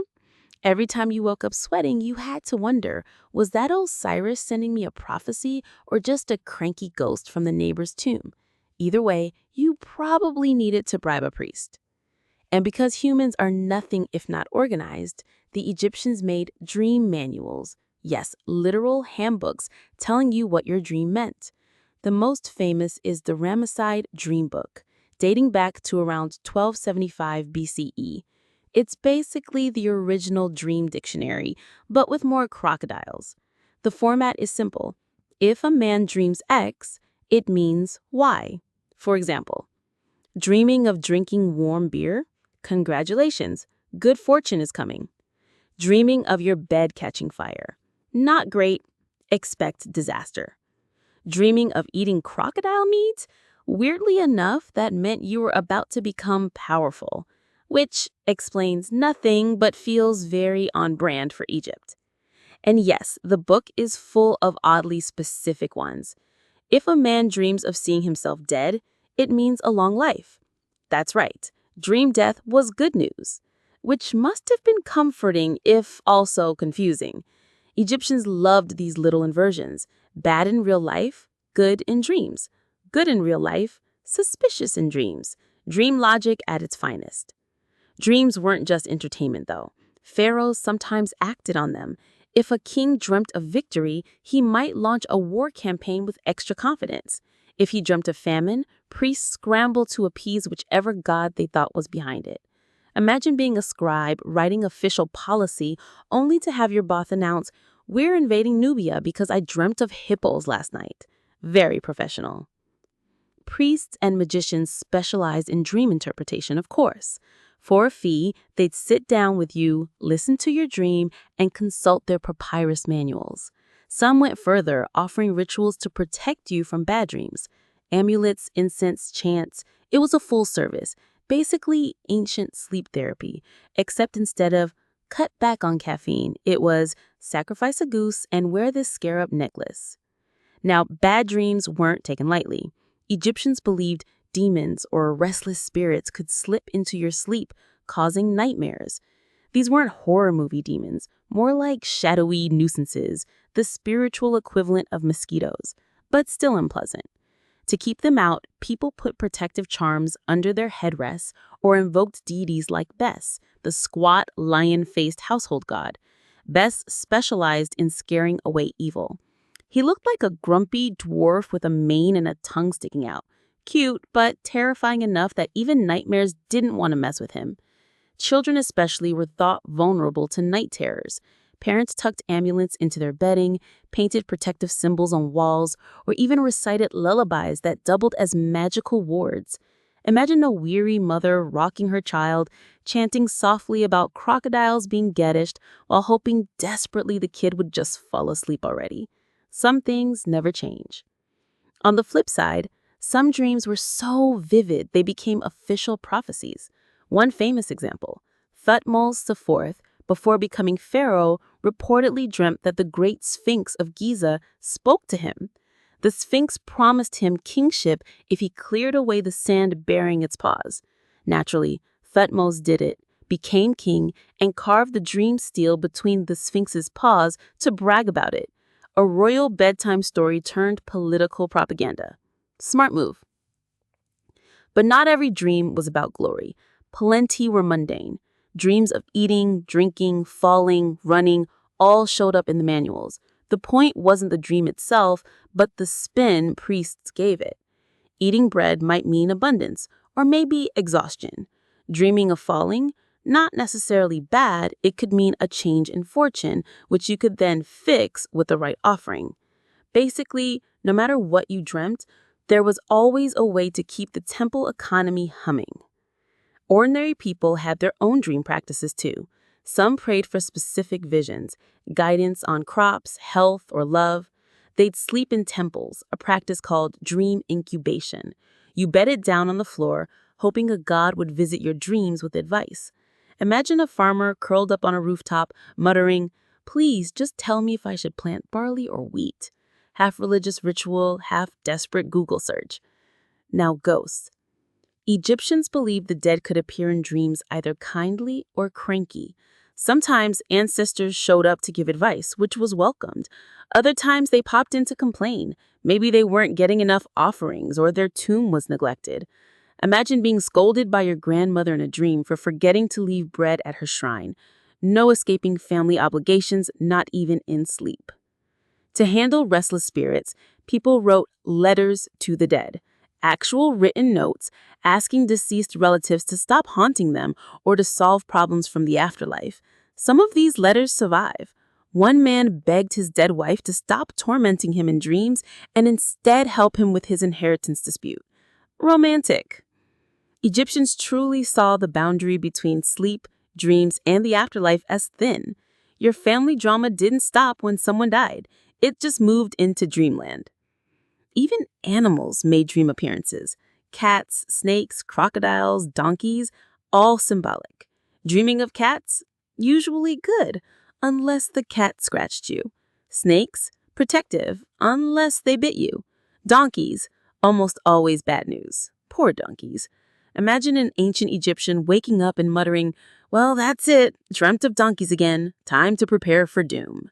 Every time you woke up sweating, you had to wonder, was that Osiris sending me a prophecy or just a cranky ghost from the neighbor's tomb? Either way, you probably needed to bribe a priest. And because humans are nothing if not organized, the Egyptians made dream manuals. Yes, literal handbooks telling you what your dream meant. The most famous is the Ramesside Dream Book, dating back to around 1275 BCE. It's basically the original dream dictionary, but with more crocodiles. The format is simple. If a man dreams X, it means Y. For example, dreaming of drinking warm beer? Congratulations, good fortune is coming. Dreaming of your bed catching fire? Not great, expect disaster. Dreaming of eating crocodile meat? Weirdly enough, that meant you were about to become powerful, which explains nothing but feels very on brand for Egypt. And yes, the book is full of oddly specific ones. If a man dreams of seeing himself dead, it means a long life. That's right, dream death was good news, which must have been comforting if also confusing. Egyptians loved these little inversions: bad in real life, good in dreams; good in real life, suspicious in dreams. Dream logic at its finest. Dreams weren't just entertainment, though. Pharaohs sometimes acted on them. If a king dreamt of victory, he might launch a war campaign with extra confidence. If he dreamt of famine, priests scrambled to appease whichever god they thought was behind it. Imagine being a scribe writing official policy only to have your boss announce, "We're invading Nubia because I dreamt of hippos last night." Very professional. Priests and magicians specialized in dream interpretation, of course. For a fee, they'd sit down with you, listen to your dream, and consult their papyrus manuals. Some went further, offering rituals to protect you from bad dreams. Amulets, incense, chants. It was a full service, basically ancient sleep therapy, except instead of cut back on caffeine, it was sacrifice a goose and wear this scarab necklace. Now, bad dreams weren't taken lightly. Egyptians believed demons or restless spirits could slip into your sleep, causing nightmares. These weren't horror movie demons, more like shadowy nuisances, the spiritual equivalent of mosquitoes, but still unpleasant. To keep them out, people put protective charms under their headrests or invoked deities like Bes, the squat, lion-faced household god. Bes specialized in scaring away evil. He looked like a grumpy dwarf with a mane and a tongue sticking out. Cute, but terrifying enough that even nightmares didn't want to mess with him. Children especially were thought vulnerable to night terrors. Parents tucked amulets into their bedding, painted protective symbols on walls, or even recited lullabies that doubled as magical wards. Imagine a weary mother rocking her child, chanting softly about crocodiles being getished while hoping desperately the kid would just fall asleep already. Some things never change. On the flip side, some dreams were so vivid they became official prophecies. One famous example, Thutmose IV, before becoming pharaoh, reportedly dreamt that the great Sphinx of Giza spoke to him. The Sphinx promised him kingship if he cleared away the sand bearing its paws. Naturally, Thutmose did it, became king, and carved the dream stele between the Sphinx's paws to brag about it. A royal bedtime story turned political propaganda. Smart move. But not every dream was about glory. Plenty were mundane. Dreams of eating, drinking, falling, running, all showed up in the manuals. The point wasn't the dream itself, but the spin priests gave it. Eating bread might mean abundance, or maybe exhaustion. Dreaming of falling? Not necessarily bad, it could mean a change in fortune, which you could then fix with the right offering. Basically, no matter what you dreamt, there was always a way to keep the temple economy humming. Ordinary people had their own dream practices too. Some prayed for specific visions, guidance on crops, health, or love. They'd sleep in temples, a practice called dream incubation. You bedded down on the floor, hoping a god would visit your dreams with advice. Imagine a farmer curled up on a rooftop, muttering, "Please, just tell me if I should plant barley or wheat." Half religious ritual, half desperate Google search. Now ghosts. Egyptians believed the dead could appear in dreams either kindly or cranky. Sometimes ancestors showed up to give advice, which was welcomed. Other times they popped in to complain. Maybe they weren't getting enough offerings or their tomb was neglected. Imagine being scolded by your grandmother in a dream for forgetting to leave bread at her shrine. No escaping family obligations, not even in sleep. To handle restless spirits, people wrote letters to the dead, actual written notes asking deceased relatives to stop haunting them or to solve problems from the afterlife. Some of these letters survive. One man begged his dead wife to stop tormenting him in dreams and instead help him with his inheritance dispute. Romantic. Egyptians truly saw the boundary between sleep, dreams, and the afterlife as thin. Your family drama didn't stop when someone died. It just moved into dreamland. Even animals made dream appearances. Cats, snakes, crocodiles, donkeys, all symbolic. Dreaming of cats? Usually good, unless the cat scratched you. Snakes? Protective, unless they bit you. Donkeys? Almost always bad news. Poor donkeys. Imagine an ancient Egyptian waking up and muttering, "Well, that's it. Dreamt of donkeys again. Time to prepare for doom."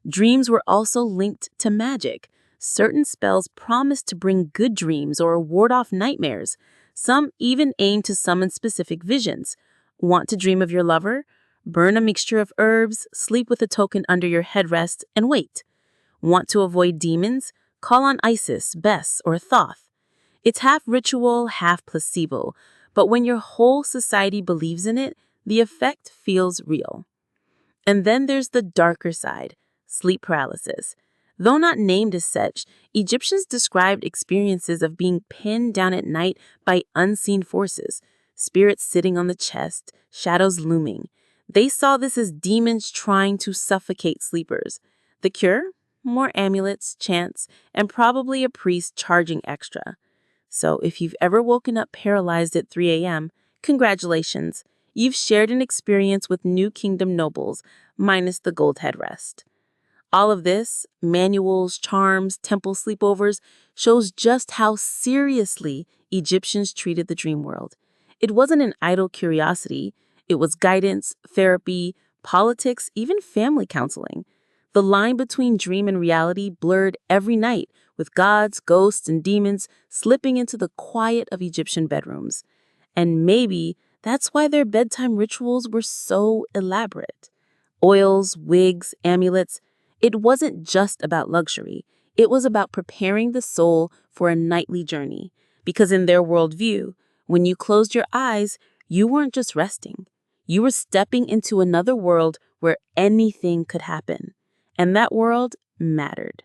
Dreams were also linked to magic. Certain spells promised to bring good dreams or ward off nightmares. Some even aimed to summon specific visions. Want to dream of your lover? Burn a mixture of herbs, sleep with a token under your headrest, and wait. Want to avoid demons? Call on Isis, Bes, or Thoth. It's half ritual, half placebo, but when your whole society believes in it, the effect feels real. And then there's the darker side, sleep paralysis. Though not named as such, Egyptians described experiences of being pinned down at night by unseen forces, spirits sitting on the chest, shadows looming. They saw this as demons trying to suffocate sleepers. The cure? More amulets, chants, and probably a priest charging extra. So if you've ever woken up paralyzed at 3 a.m., congratulations. You've shared an experience with New Kingdom nobles, minus the gold headrest. All of this, manuals, charms, temple sleepovers, shows just how seriously Egyptians treated the dream world. It wasn't an idle curiosity. It was guidance, therapy, politics, even family counseling. The line between dream and reality blurred every night with gods, ghosts, and demons slipping into the quiet of Egyptian bedrooms. And maybe that's why their bedtime rituals were so elaborate. Oils, wigs, amulets. It wasn't just about luxury. It was about preparing the soul for a nightly journey. Because in their worldview, when you closed your eyes, you weren't just resting. You were stepping into another world where anything could happen. And that world mattered.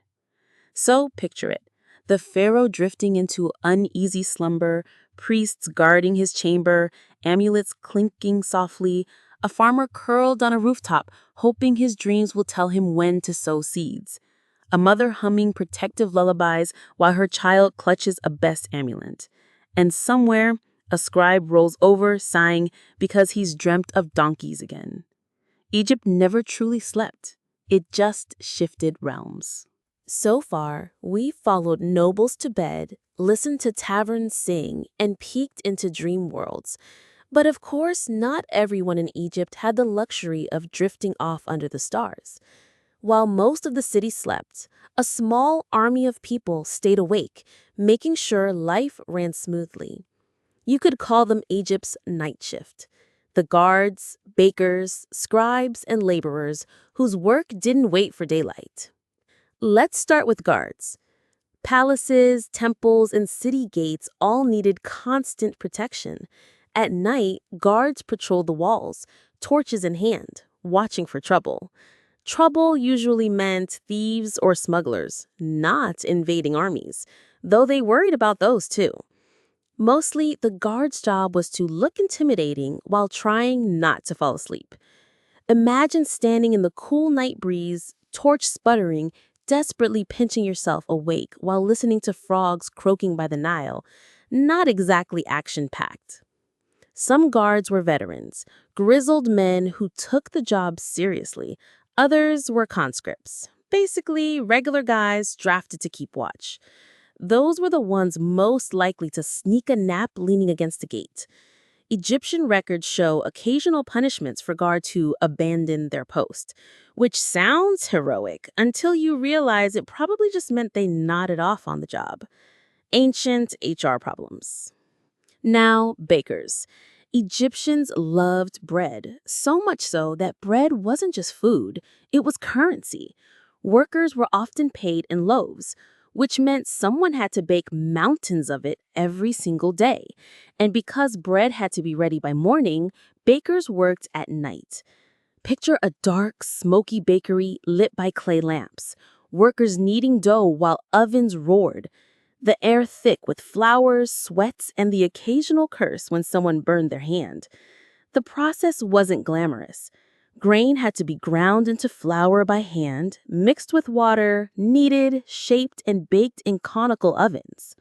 So picture it. The pharaoh drifting into uneasy slumber, priests guarding his chamber, amulets clinking softly, a farmer curled on a rooftop, hoping his dreams will tell him when to sow seeds. A mother humming protective lullabies while her child clutches a best amulet. And somewhere, a scribe rolls over, sighing because he's dreamt of donkeys again. Egypt never truly slept. It just shifted realms. So far, we followed nobles to bed, listened to taverns sing, and peeked into dream worlds. But of course, not everyone in Egypt had the luxury of drifting off under the stars. While most of the city slept, a small army of people stayed awake, making sure life ran smoothly. You could call them Egypt's night shift. The guards, bakers, scribes, and laborers whose work didn't wait for daylight. Let's start with guards. Palaces, temples, and city gates all needed constant protection. At night, guards patrolled the walls, torches in hand, watching for trouble. Trouble usually meant thieves or smugglers, not invading armies, though they worried about those too. Mostly, the guard's job was to look intimidating while trying not to fall asleep. Imagine standing in the cool night breeze, torch sputtering, desperately pinching yourself awake while listening to frogs croaking by the Nile. Not exactly action-packed. Some guards were veterans, grizzled men who took the job seriously. Others were conscripts, basically regular guys drafted to keep watch. Those were the ones most likely to sneak a nap leaning against a gate. Egyptian records show occasional punishments for guards who abandoned their post, which sounds heroic until you realize it probably just meant they nodded off on the job. Ancient HR problems. Now, bakers. Egyptians loved bread, so much so that bread wasn't just food, it was currency. Workers were often paid in loaves, which meant someone had to bake mountains of it every single day. And because bread had to be ready by morning, bakers worked at night. Picture a dark, smoky bakery lit by clay lamps, workers kneading dough while ovens roared. The air thick with flowers, sweats, and the occasional curse when someone burned their hand. The process wasn't glamorous. Grain had to be ground into flour by hand, mixed with water, kneaded, shaped, and baked in conical ovens.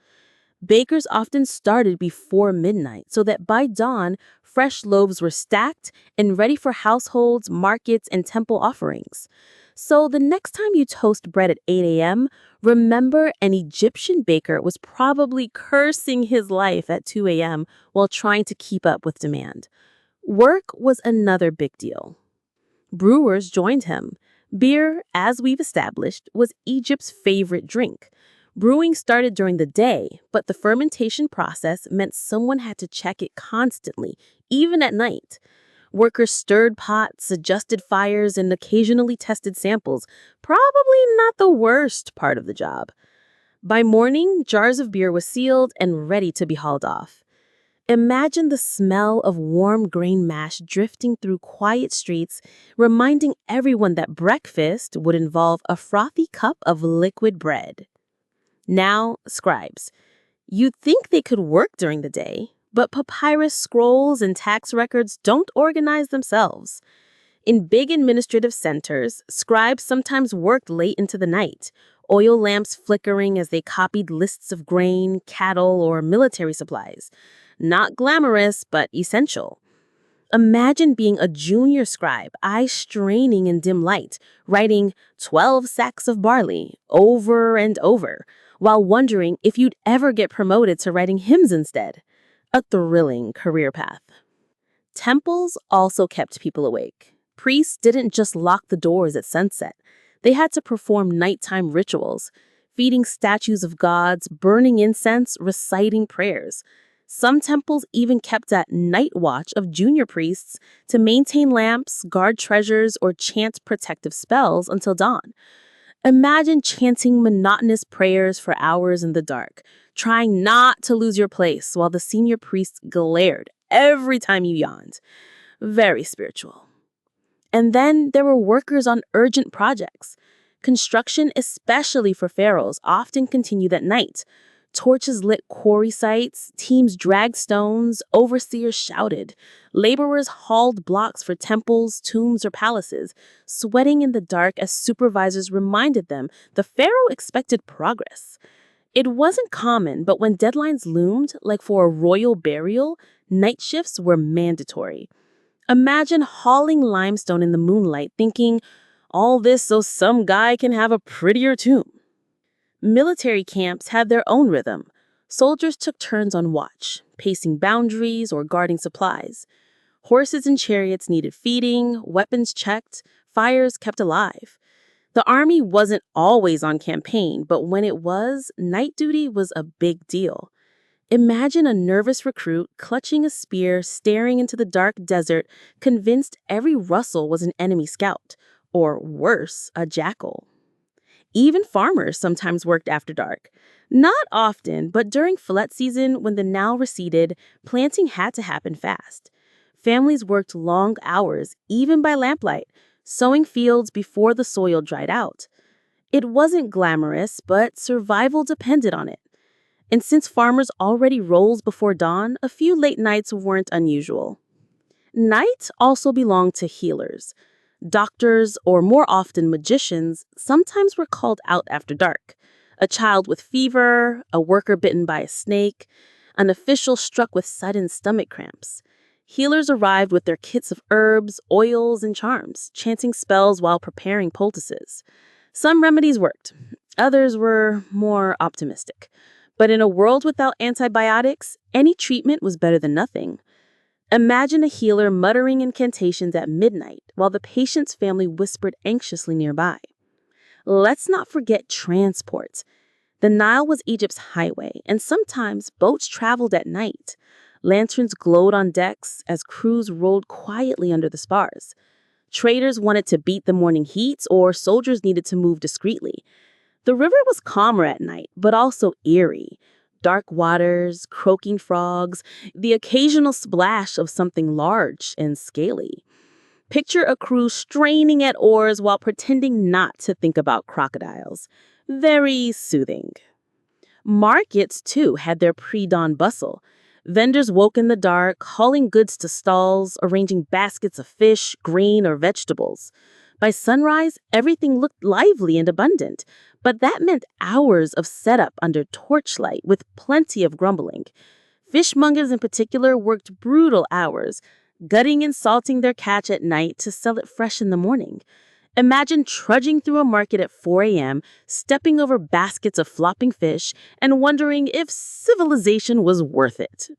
Bakers often started before midnight so that by dawn, fresh loaves were stacked and ready for households, markets, and temple offerings. So the next time you toast bread at 8 a.m., remember an Egyptian baker was probably cursing his life at 2 a.m. while trying to keep up with demand. Work was another big deal. Brewers joined him. Beer, as we've established, was Egypt's favorite drink. Brewing started during the day, but the fermentation process meant someone had to check it constantly, even at night. Workers stirred pots, adjusted fires, and occasionally tested samples, probably not the worst part of the job. By morning, jars of beer were sealed and ready to be hauled off. Imagine the smell of warm grain mash drifting through quiet streets, reminding everyone that breakfast would involve a frothy cup of liquid bread. Now, scribes. You'd think they could work during the day, but papyrus scrolls and tax records don't organize themselves. In big administrative centers, scribes sometimes worked late into the night, oil lamps flickering as they copied lists of grain, cattle, or military supplies. Not glamorous, but essential. Imagine being a junior scribe, eyes straining in dim light, writing 12 sacks of barley over and over, while wondering if you'd ever get promoted to writing hymns instead. A thrilling career path. Temples also kept people awake. Priests didn't just lock the doors at sunset. They had to perform nighttime rituals. feeding statues of gods, burning incense, reciting prayers. Some temples even kept a night watch of junior priests to maintain lamps, guard treasures, or chant protective spells until dawn. Imagine chanting monotonous prayers for hours in the dark, trying not to lose your place while the senior priest glared every time you yawned. Very spiritual. And then there were workers on urgent projects. Construction, especially for pharaohs, often continued at night. Torches lit quarry sites, teams dragged stones, overseers shouted. Laborers hauled blocks for temples, tombs, or palaces, sweating in the dark as supervisors reminded them the pharaoh expected progress. It wasn't common, but when deadlines loomed, like for a royal burial, night shifts were mandatory. Imagine hauling limestone in the moonlight, thinking, all this so some guy can have a prettier tomb. Military camps had their own rhythm. Soldiers took turns on watch, pacing boundaries or guarding supplies. Horses and chariots needed feeding, weapons checked, fires kept alive. The army wasn't always on campaign, but when it was, night duty was a big deal. Imagine a nervous recruit clutching a spear, staring into the dark desert, convinced every rustle was an enemy scout, or worse, a jackal. Even farmers sometimes worked after dark. Not often, but during flood season, when the Nile receded, planting had to happen fast. Families worked long hours, even by lamplight, sowing fields before the soil dried out. It wasn't glamorous, but survival depended on it. And since farmers already rose before dawn, a few late nights weren't unusual. Night also belonged to healers. Doctors, or more often magicians, sometimes were called out after dark. A child with fever, a worker bitten by a snake, an official struck with sudden stomach cramps. Healers arrived with their kits of herbs, oils, and charms, chanting spells while preparing poultices. Some remedies worked. Others were more optimistic. But in a world without antibiotics, any treatment was better than nothing. Imagine a healer muttering incantations at midnight while the patient's family whispered anxiously nearby. Let's not forget transport. The Nile was Egypt's highway, and sometimes boats traveled at night. Lanterns glowed on decks as crews rolled quietly under the spars. Traders wanted to beat the morning heat, or soldiers needed to move discreetly. The river was calmer at night, but also eerie. Dark waters, croaking frogs, the occasional splash of something large and scaly. Picture a crew straining at oars while pretending not to think about crocodiles. Very soothing. Markets, too, had their pre-dawn bustle. Vendors woke in the dark, hauling goods to stalls, arranging baskets of fish, grain, or vegetables. By sunrise, everything looked lively and abundant, but that meant hours of setup under torchlight with plenty of grumbling. Fishmongers in particular worked brutal hours, gutting and salting their catch at night to sell it fresh in the morning. Imagine trudging through a market at 4 a.m., stepping over baskets of flopping fish, and wondering if civilization was worth it.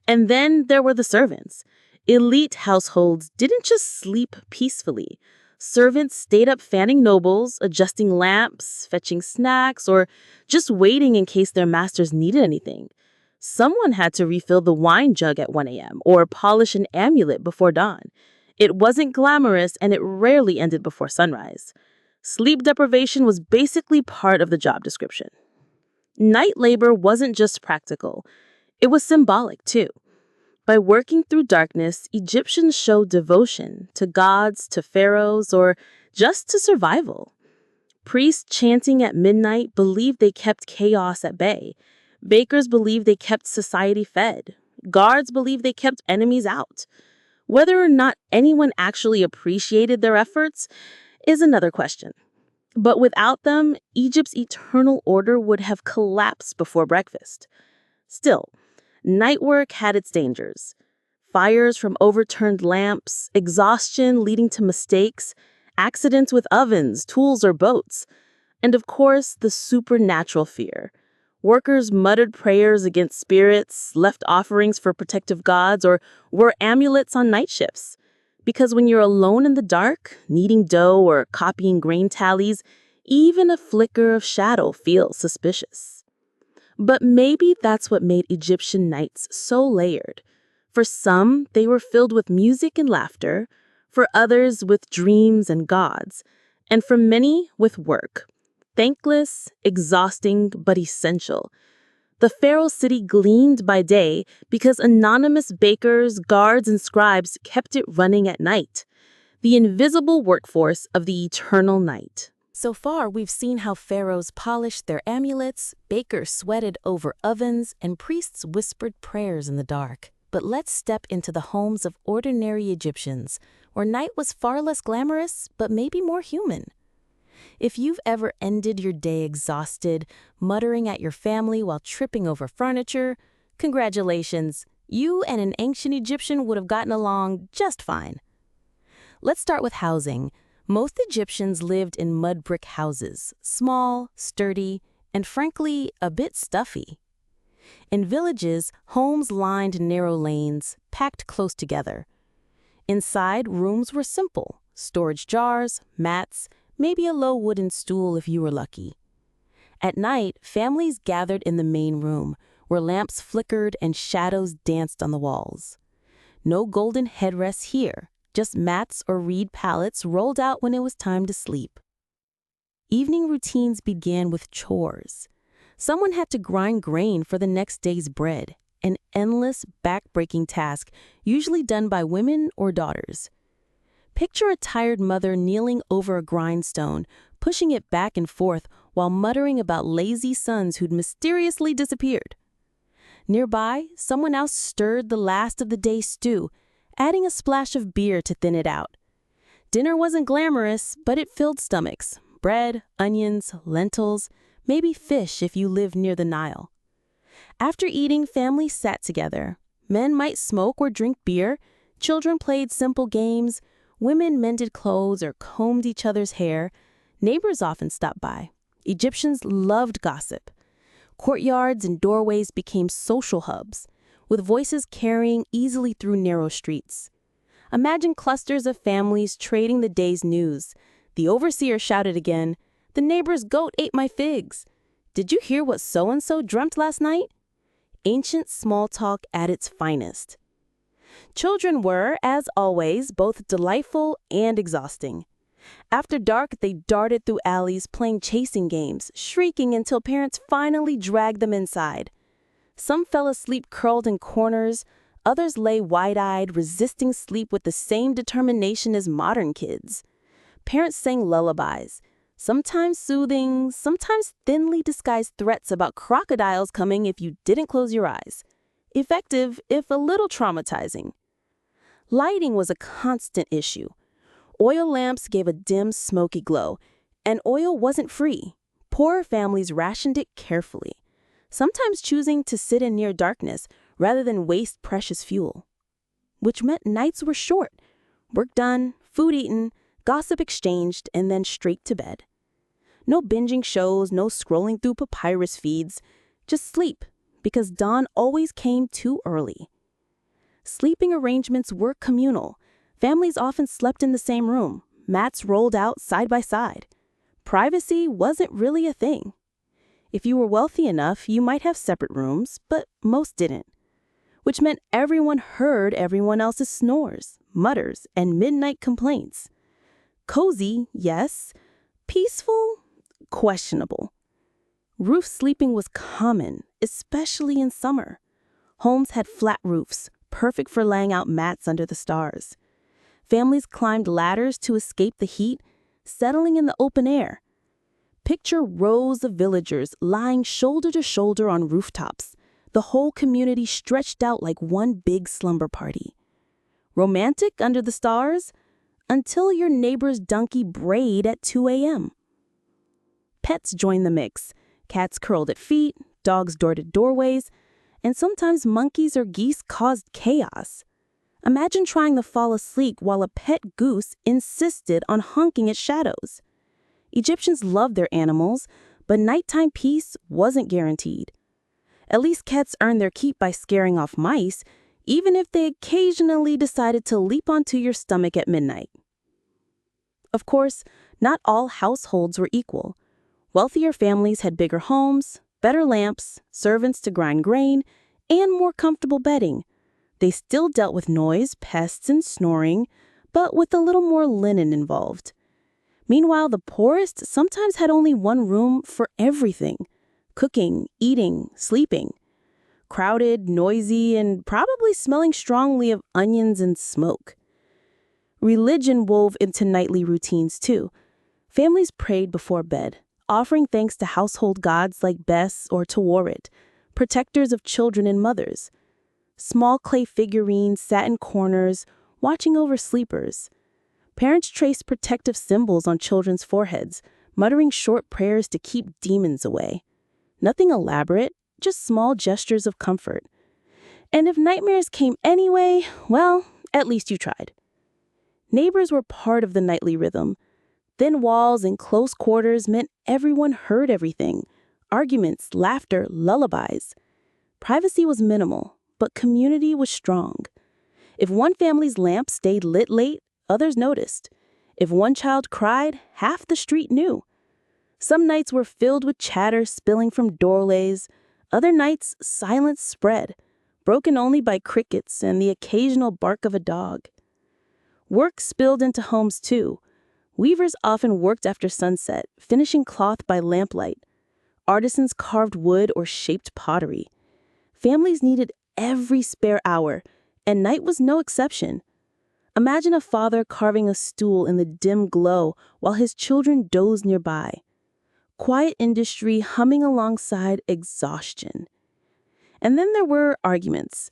And then there were the servants. Elite households didn't just sleep peacefully. Servants stayed up fanning nobles, adjusting lamps, fetching snacks, or just waiting in case their masters needed anything. Someone had to refill the wine jug at 1 a.m. or polish an amulet before dawn. It wasn't glamorous, and it rarely ended before sunrise. Sleep deprivation was basically part of the job description. Night labor wasn't just practical. It was symbolic, too. By working through darkness, Egyptians showed devotion to gods, to pharaohs, or just to survival. Priests chanting at midnight believed they kept chaos at bay. Bakers believed they kept society fed. Guards believed they kept enemies out. Whether or not anyone actually appreciated their efforts is another question. But without them, Egypt's eternal order would have collapsed before breakfast. Still, night work had its dangers. Fires from overturned lamps, exhaustion leading to mistakes, accidents with ovens, tools, or boats, and of course, the supernatural fear. Workers muttered prayers against spirits, left offerings for protective gods, or wore amulets on night shifts. Because when you're alone in the dark, kneading dough or copying grain tallies, Even a flicker of shadow feels suspicious. But maybe that's what made Egyptian nights so layered. For some, they were filled with music and laughter, for others, with dreams and gods, and for many, with work. Thankless, exhausting, but essential. The pharaoh city gleamed by day because anonymous bakers, guards, and scribes kept it running at night. The invisible workforce of the eternal night. So far, we've seen how pharaohs polished their amulets, bakers sweated over ovens, and priests whispered prayers in the dark. But let's step into the homes of ordinary Egyptians, where night was far less glamorous, but maybe more human. If you've ever ended your day exhausted, muttering at your family while tripping over furniture, congratulations, you and an ancient Egyptian would have gotten along just fine. Let's start with housing. Most Egyptians lived in mud brick houses, small, sturdy, and frankly, a bit stuffy. In villages, homes lined narrow lanes, packed close together. Inside, rooms were simple: storage jars, mats, maybe a low wooden stool if you were lucky. At night, families gathered in the main room, where lamps flickered and shadows danced on the walls. No golden headrests here, just mats or reed pallets rolled out when it was time to sleep. Evening routines began with chores. Someone had to grind grain for the next day's bread, an endless, back-breaking task usually done by women or daughters. Picture a tired mother kneeling over a grindstone, pushing it back and forth while muttering about lazy sons who'd mysteriously disappeared. Nearby, someone else stirred the last of the day's stew, adding a splash of beer to thin it out. Dinner wasn't glamorous, but it filled stomachs: bread, onions, lentils, maybe fish if you lived near the Nile. After eating, families sat together. Men might smoke or drink beer, children played simple games, women mended clothes or combed each other's hair, neighbors often stopped by. Egyptians loved gossip. Courtyards and doorways became social hubs, with voices carrying easily through narrow streets. Imagine clusters of families trading the day's news. The overseer shouted again, "The neighbor's goat ate my figs. Did you hear what so-and-so dreamt last night?" Ancient small talk at its finest. Children were, as always, both delightful and exhausting. After dark, they darted through alleys playing chasing games, shrieking until parents finally dragged them inside. Some fell asleep curled in corners, others lay wide-eyed, resisting sleep with the same determination as modern kids. Parents sang lullabies, sometimes soothing, sometimes thinly disguised threats about crocodiles coming if you didn't close your eyes. Effective, if a little traumatizing. Lighting was a constant issue. Oil lamps gave a dim, smoky glow, and oil wasn't free. Poorer families rationed it carefully, sometimes choosing to sit in near darkness rather than waste precious fuel. Which meant nights were short. Work done, food eaten, gossip exchanged, and then straight to bed. No binging shows, no scrolling through papyrus feeds, just sleep, because dawn always came too early. Sleeping arrangements were communal. Families often slept in the same room, mats rolled out side by side. Privacy wasn't really a thing. If you were wealthy enough, you might have separate rooms, but most didn't. Which meant everyone heard everyone else's snores, mutters, and midnight complaints. Cozy, yes. Peaceful, questionable. Roof sleeping was common, especially in summer. Homes had flat roofs, perfect for laying out mats under the stars. Families climbed ladders to escape the heat, settling in the open air. Picture rows of villagers lying shoulder to shoulder on rooftops, the whole community stretched out like one big slumber party. Romantic under the stars? Until your neighbor's donkey brayed at 2 a.m. Pets joined the mix. Cats curled at feet, dogs darted doorways, and sometimes monkeys or geese caused chaos. Imagine trying to fall asleep while a pet goose insisted on honking at shadows. Egyptians loved their animals, but nighttime peace wasn't guaranteed. At least cats earned their keep by scaring off mice, even if they occasionally decided to leap onto your stomach at midnight. Of course, Not all households were equal. Wealthier families had bigger homes, better lamps, servants to grind grain, and more comfortable bedding. They still dealt with noise, pests, and snoring, but with a little more linen involved. Meanwhile, the poorest sometimes had only one room for everything: cooking, eating, sleeping. Crowded, noisy, and probably smelling strongly of onions and smoke. Religion wove into nightly routines too. Families prayed before bed, offering thanks to household gods like Bes or Tawaret, protectors of children and mothers. Small clay figurines sat in corners, watching over sleepers. Parents traced protective symbols on children's foreheads, muttering short prayers to keep demons away. Nothing elaborate, just small gestures of comfort. And if nightmares came anyway, well, at least you tried. Neighbors were part of the nightly rhythm. Thin walls and close quarters meant everyone heard everything: arguments, laughter, lullabies. Privacy was minimal, but community was strong. If one family's lamp stayed lit late, others noticed. If one child cried, half the street knew. Some nights were filled with chatter spilling from doorways. Other nights, silence spread, broken only by crickets and the occasional bark of a dog. Work spilled into homes too. Weavers often worked after sunset, finishing cloth by lamplight. Artisans carved wood or shaped pottery. Families needed every spare hour, and night was no exception. Imagine a father carving a stool in the dim glow while his children dozed nearby. Quiet industry humming alongside exhaustion. And then there were arguments.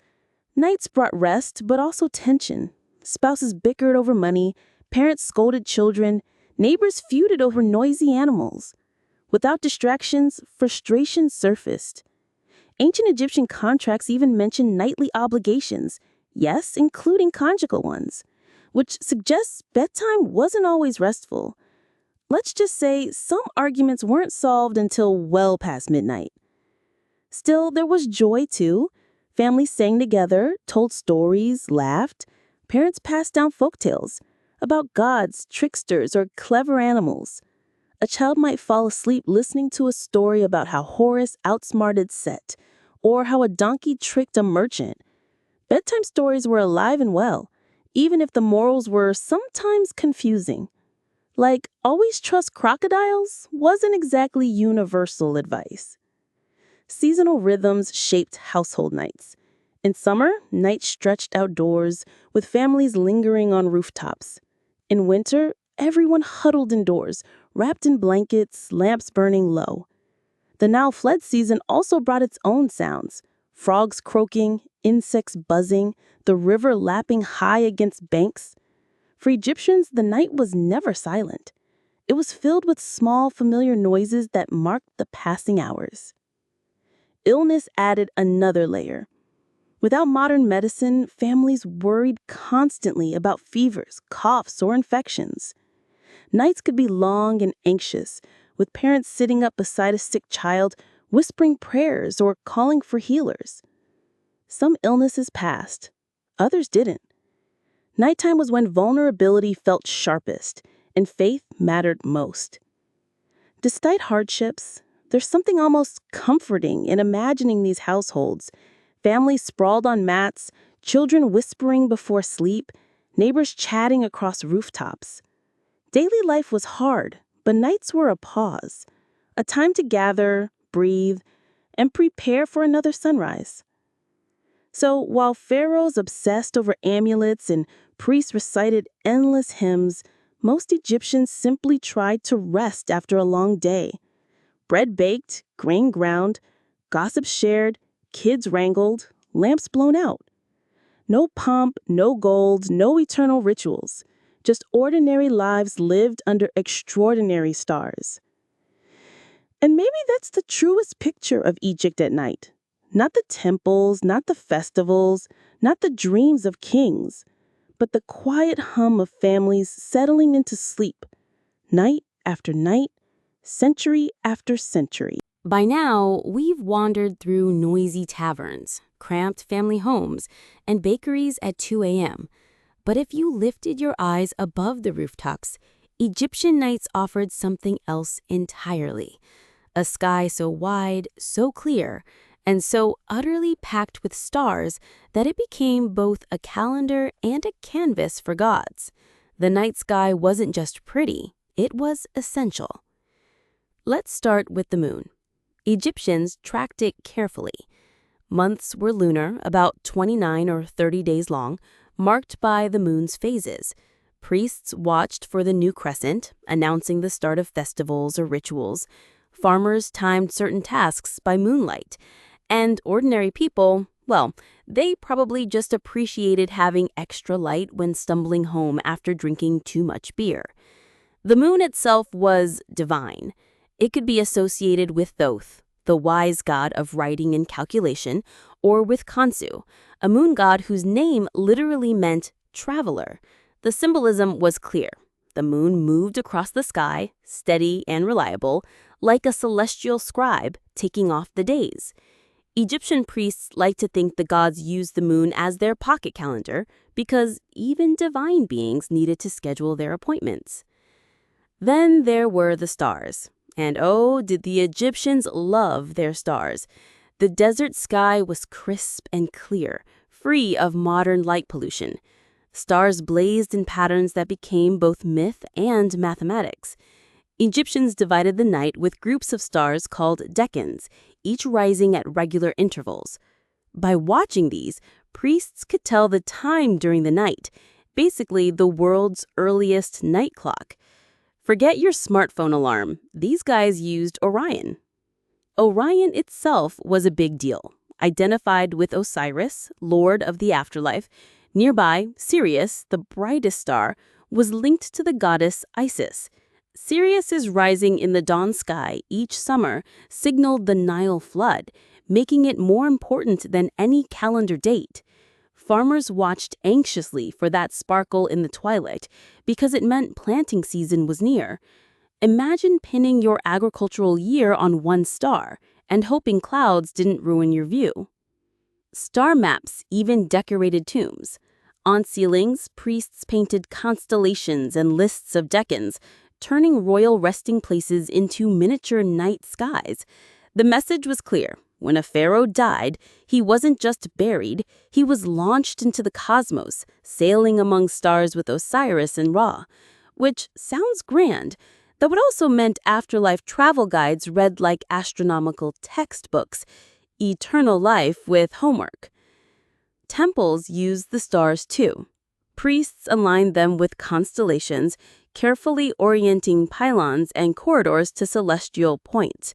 Nights brought rest, but also tension. Spouses bickered over money, parents scolded children, neighbors feuded over noisy animals. Without distractions, frustration surfaced. Ancient Egyptian contracts even mentioned nightly obligations, yes, including conjugal ones, which suggests bedtime wasn't always restful. Let's just say some arguments weren't solved until well past midnight. Still, there was joy too. Families sang together, told stories, laughed. Parents passed down folktales about gods, tricksters, or clever animals. A child might fall asleep listening to a story about how Horus outsmarted Set, or how a donkey tricked a merchant. Bedtime stories were alive and well, even if the morals were sometimes confusing. Like, always trust crocodiles wasn't exactly universal advice. Seasonal rhythms shaped household nights. In summer, nights stretched outdoors, with families lingering on rooftops. In winter, everyone huddled indoors, wrapped in blankets, lamps burning low. The now fled season also brought its own sounds: frogs croaking, insects buzzing, the river lapping high against banks. For Egyptians, the night was never silent. It was filled with small, familiar noises that marked the passing hours. Illness added another layer. Without modern medicine, families worried constantly about fevers, coughs, or infections. Nights could be long and anxious, with parents sitting up beside a sick child, whispering prayers or calling for healers. Some illnesses passed, others didn't. Nighttime was when vulnerability felt sharpest and faith mattered most. Despite hardships, there's something almost comforting in imagining these households: families sprawled on mats, children whispering before sleep, neighbors chatting across rooftops. Daily life was hard, but nights were a pause, a time to gather, breathe, and prepare for another sunrise. So while pharaohs obsessed over amulets and priests recited endless hymns, most Egyptians simply tried to rest after a long day. Bread baked, grain ground, gossip shared, kids wrangled, lamps blown out. No pomp, no gold, no eternal rituals. Just ordinary lives lived under extraordinary stars. And maybe that's the truest picture of Egypt at night. Not the temples, not the festivals, not the dreams of kings, but the quiet hum of families settling into sleep, night after night, century after century. By now, we've wandered through noisy taverns, cramped family homes, and bakeries at 2 a.m. But if you lifted your eyes above the rooftops, Egyptian nights offered something else entirely. A sky so wide, so clear, and so utterly packed with stars that it became both a calendar and a canvas for gods. The night sky wasn't just pretty, it was essential. Let's start with the moon. Egyptians tracked it carefully. Months were lunar, about 29 or 30 days long, marked by the moon's phases. Priests watched for the new crescent, announcing the start of festivals or rituals. Farmers timed certain tasks by moonlight. And ordinary people, well, they probably just appreciated having extra light when stumbling home after drinking too much beer. The moon itself was divine. It could be associated with Thoth, the wise god of writing and calculation, or with Khonsu, a moon god whose name literally meant traveler. The symbolism was clear. The moon moved across the sky, steady and reliable, like a celestial scribe ticking off the days. Egyptian priests liked to think the gods used the moon as their pocket calendar because even divine beings needed to schedule their appointments. Then there were the stars. And oh, did the Egyptians love their stars. The desert sky was crisp and clear, free of modern light pollution. Stars blazed in patterns that became both myth and mathematics. Egyptians divided the night with groups of stars called decans, each rising at regular intervals. By watching these, priests could tell the time during the night, basically the world's earliest night clock. Forget your smartphone alarm. These guys used Orion. Orion itself was a big deal. Identified with Osiris, lord of the afterlife, nearby, Sirius, the brightest star, was linked to the goddess Isis. Sirius's rising in the dawn sky each summer signaled the Nile flood, making it more important than any calendar date. Farmers watched anxiously for that sparkle in the twilight because it meant planting season was near. Imagine pinning your agricultural year on one star and hoping clouds didn't ruin your view. Star maps even decorated tombs. On ceilings, priests painted constellations and lists of decans, turning royal resting places into miniature night skies. The message was clear. When a pharaoh died, he wasn't just buried, he was launched into the cosmos, sailing among stars with Osiris and Ra. Which sounds grand, though it also meant afterlife travel guides read like astronomical textbooks. Eternal life with homework. Temples used the stars too. Priests aligned them with constellations, carefully orienting pylons and corridors to celestial points.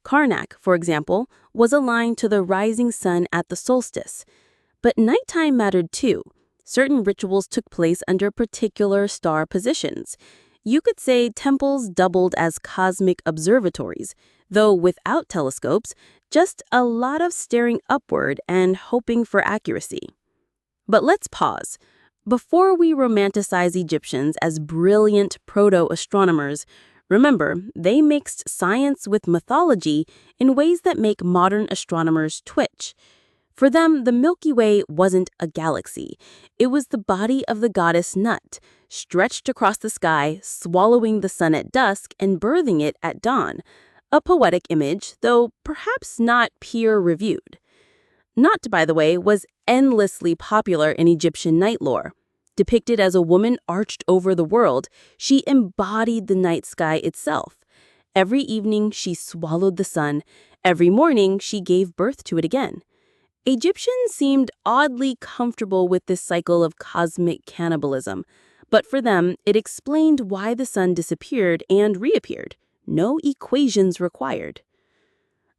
Karnak, for example, was aligned to the rising sun at the solstice. But nighttime mattered too. Certain rituals took place under particular star positions. You could say temples doubled as cosmic observatories, though without telescopes, just a lot of staring upward and hoping for accuracy. But let's pause. Before we romanticize Egyptians as brilliant proto-astronomers, remember, they mixed science with mythology in ways that make modern astronomers twitch. For them, the Milky Way wasn't a galaxy. It was the body of the goddess Nut, stretched across the sky, swallowing the sun at dusk and birthing it at dawn. A poetic image, though perhaps not peer-reviewed. Nut, by the way, was endlessly popular in Egyptian night lore. Depicted as a woman arched over the world, she embodied the night sky itself. Every evening, she swallowed the sun. Every morning, she gave birth to it again. Egyptians seemed oddly comfortable with this cycle of cosmic cannibalism, but for them, it explained why the sun disappeared and reappeared. No equations required.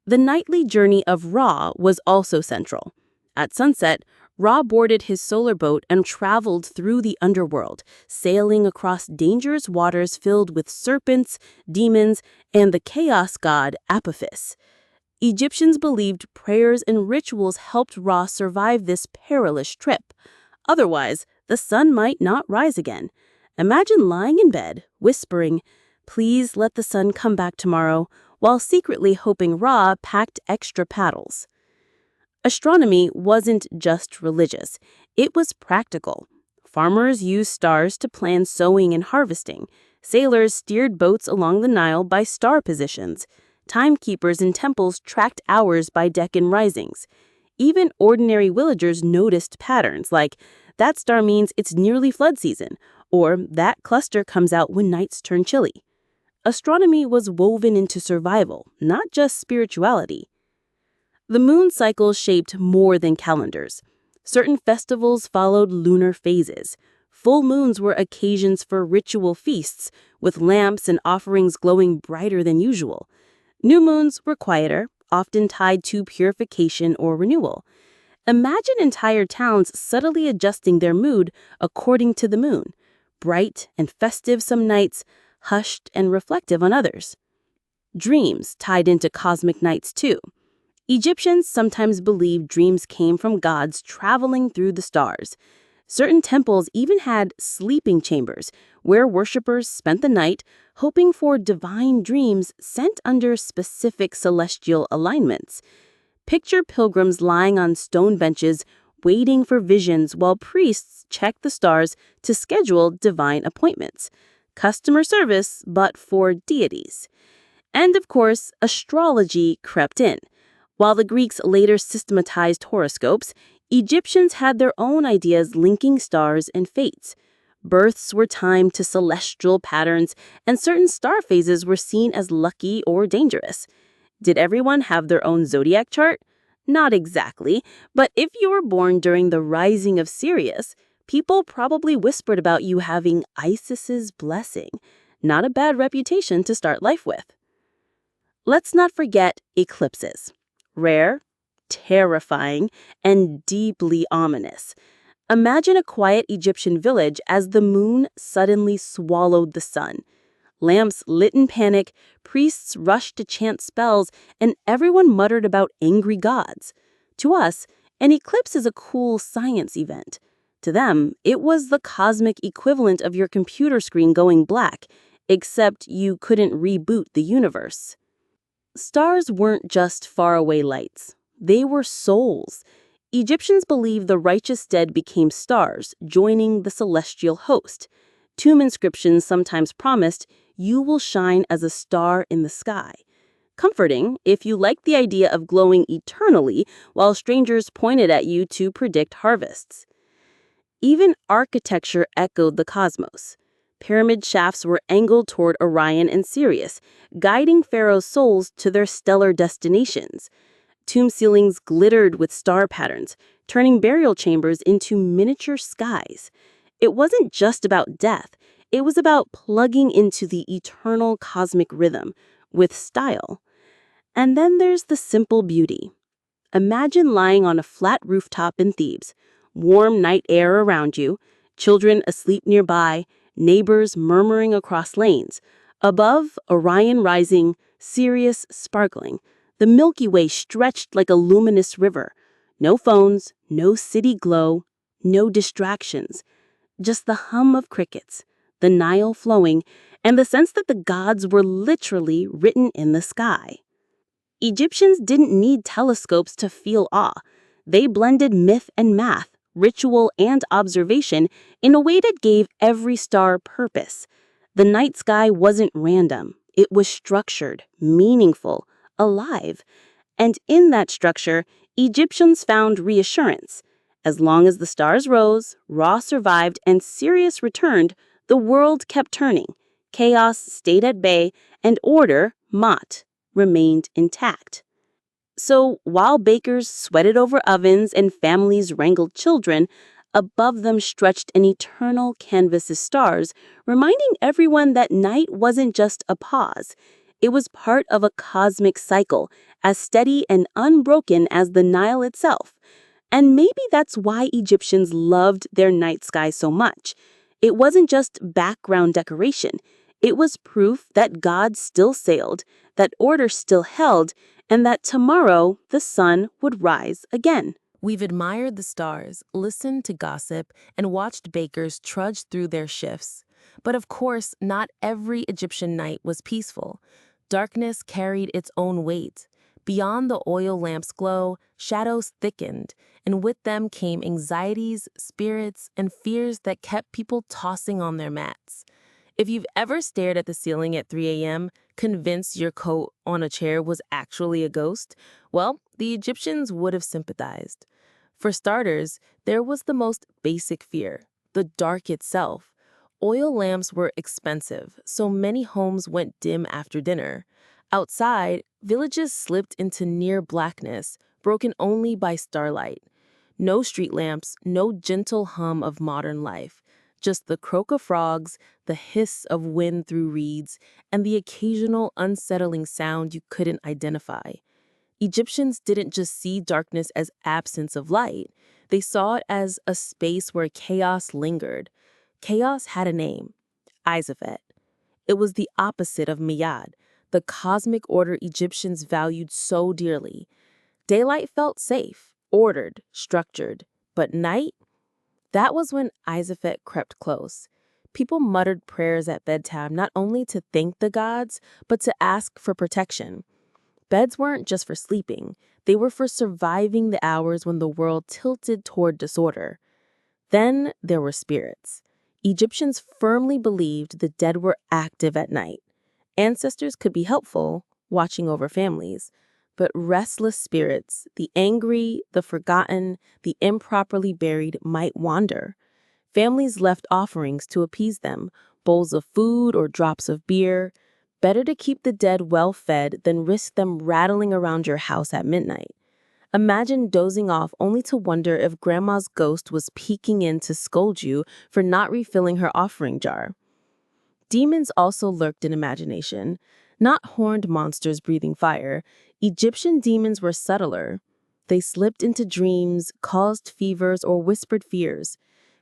The nightly journey of Ra was also central. At sunset, Ra boarded his solar boat and traveled through the underworld, sailing across dangerous waters filled with serpents, demons, and the chaos god Apophis. Egyptians believed prayers and rituals helped Ra survive this perilous trip. Otherwise, the sun might not rise again. Imagine lying in bed, whispering, "Please let the sun come back tomorrow," while secretly hoping Ra packed extra paddles. Astronomy wasn't just religious, it was practical. Farmers used stars to plan sowing and harvesting. Sailors steered boats along the Nile by star positions. Timekeepers in temples tracked hours by Deccan risings. Even ordinary villagers noticed patterns like, that star means it's nearly flood season, or that cluster comes out when nights turn chilly. Astronomy was woven into survival, not just spirituality. The moon cycle shaped more than calendars. Certain festivals followed lunar phases. Full moons were occasions for ritual feasts, with lamps and offerings glowing brighter than usual. New moons were quieter, often tied to purification or renewal. Imagine entire towns subtly adjusting their mood according to the moon, bright and festive some nights, hushed and reflective on others. Dreams tied into cosmic nights too. Egyptians sometimes believed dreams came from gods traveling through the stars. Certain temples even had sleeping chambers where worshippers spent the night hoping for divine dreams sent under specific celestial alignments. Picture pilgrims lying on stone benches waiting for visions while priests checked the stars to schedule divine appointments. Customer service, but for deities. And of course, astrology crept in. While the Greeks later systematized horoscopes, Egyptians had their own ideas linking stars and fates. Births were timed to celestial patterns, and certain star phases were seen as lucky or dangerous. Did everyone have their own zodiac chart? Not exactly, but if you were born during the rising of Sirius, people probably whispered about you having Isis's blessing. Not a bad reputation to start life with. Let's not forget eclipses. Rare, terrifying, and deeply ominous. Imagine a quiet Egyptian village as the moon suddenly swallowed the sun. Lamps lit in panic, priests rushed to chant spells, and everyone muttered about angry gods. To us, an eclipse is a cool science event. To them, it was the cosmic equivalent of your computer screen going black, except you couldn't reboot the universe. Stars weren't just faraway lights. They were souls. Egyptians believed the righteous dead became stars, joining the celestial host. Tomb inscriptions sometimes promised, "You will shine as a star in the sky." Comforting if you liked the idea of glowing eternally while strangers pointed at you to predict harvests. Even architecture echoed the cosmos. Pyramid shafts were angled toward Orion and Sirius, guiding pharaohs' souls to their stellar destinations. Tomb ceilings glittered with star patterns, turning burial chambers into miniature skies. It wasn't just about death, it was about plugging into the eternal cosmic rhythm, with style. And then there's the simple beauty. Imagine lying on a flat rooftop in Thebes, warm night air around you, children asleep nearby, neighbors murmuring across lanes. Above, Orion rising, Sirius sparkling. The Milky Way stretched like a luminous river. No phones, no city glow, no distractions. Just the hum of crickets, the Nile flowing, and the sense that the gods were literally written in the sky. Egyptians didn't need telescopes to feel awe. They blended myth and math, ritual and observation in a way that gave every star purpose. The night sky wasn't random. It was structured, meaningful, alive. And in that structure, Egyptians found reassurance. As long as the stars rose, Ra survived, and Sirius returned, the world kept turning. Chaos stayed at bay, and order, Ma'at, remained intact. So while bakers sweated over ovens and families wrangled children, above them stretched an eternal canvas of stars, reminding everyone that night wasn't just a pause. It was part of a cosmic cycle, as steady and unbroken as the Nile itself. And maybe that's why Egyptians loved their night sky so much. It wasn't just background decoration. It was proof that God still sailed, that order still held, and that tomorrow the sun would rise again. We've admired the stars, listened to gossip, and watched bakers trudge through their shifts. But of course, not every Egyptian night was peaceful. Darkness carried its own weight. Beyond the oil lamp's glow, shadows thickened, and with them came anxieties, spirits, and fears that kept people tossing on their mats. If you've ever stared at the ceiling at 3 a.m., convinced your coat on a chair was actually a ghost, well, the Egyptians would have sympathized. For starters, there was the most basic fear, the dark itself. Oil lamps were expensive, so many homes went dim after dinner. Outside, villages slipped into near blackness, broken only by starlight. No street lamps, no gentle hum of modern life. Just the croak of frogs, the hiss of wind through reeds, and the occasional unsettling sound you couldn't identify. Egyptians didn't just see darkness as absence of light. They saw it as a space where chaos lingered. Chaos had a name, Izafet. It was the opposite of Miyad, the cosmic order Egyptians valued so dearly. Daylight felt safe, ordered, structured. But night? That was when Izafet crept close. People muttered prayers at bedtime not only to thank the gods, but to ask for protection. Beds weren't just for sleeping, they were for surviving the hours when the world tilted toward disorder. Then there were spirits. Egyptians firmly believed the dead were active at night. Ancestors could be helpful, watching over families, but restless spirits, the angry, the forgotten, the improperly buried, might wander. Families left offerings to appease them, bowls of food or drops of beer. Better to keep the dead well fed than risk them rattling around your house at midnight. Imagine dozing off only to wonder if grandma's ghost was peeking in to scold you for not refilling her offering jar. Demons also lurked in imagination. Not horned monsters breathing fire, Egyptian demons were subtler. They slipped into dreams, caused fevers, or whispered fears.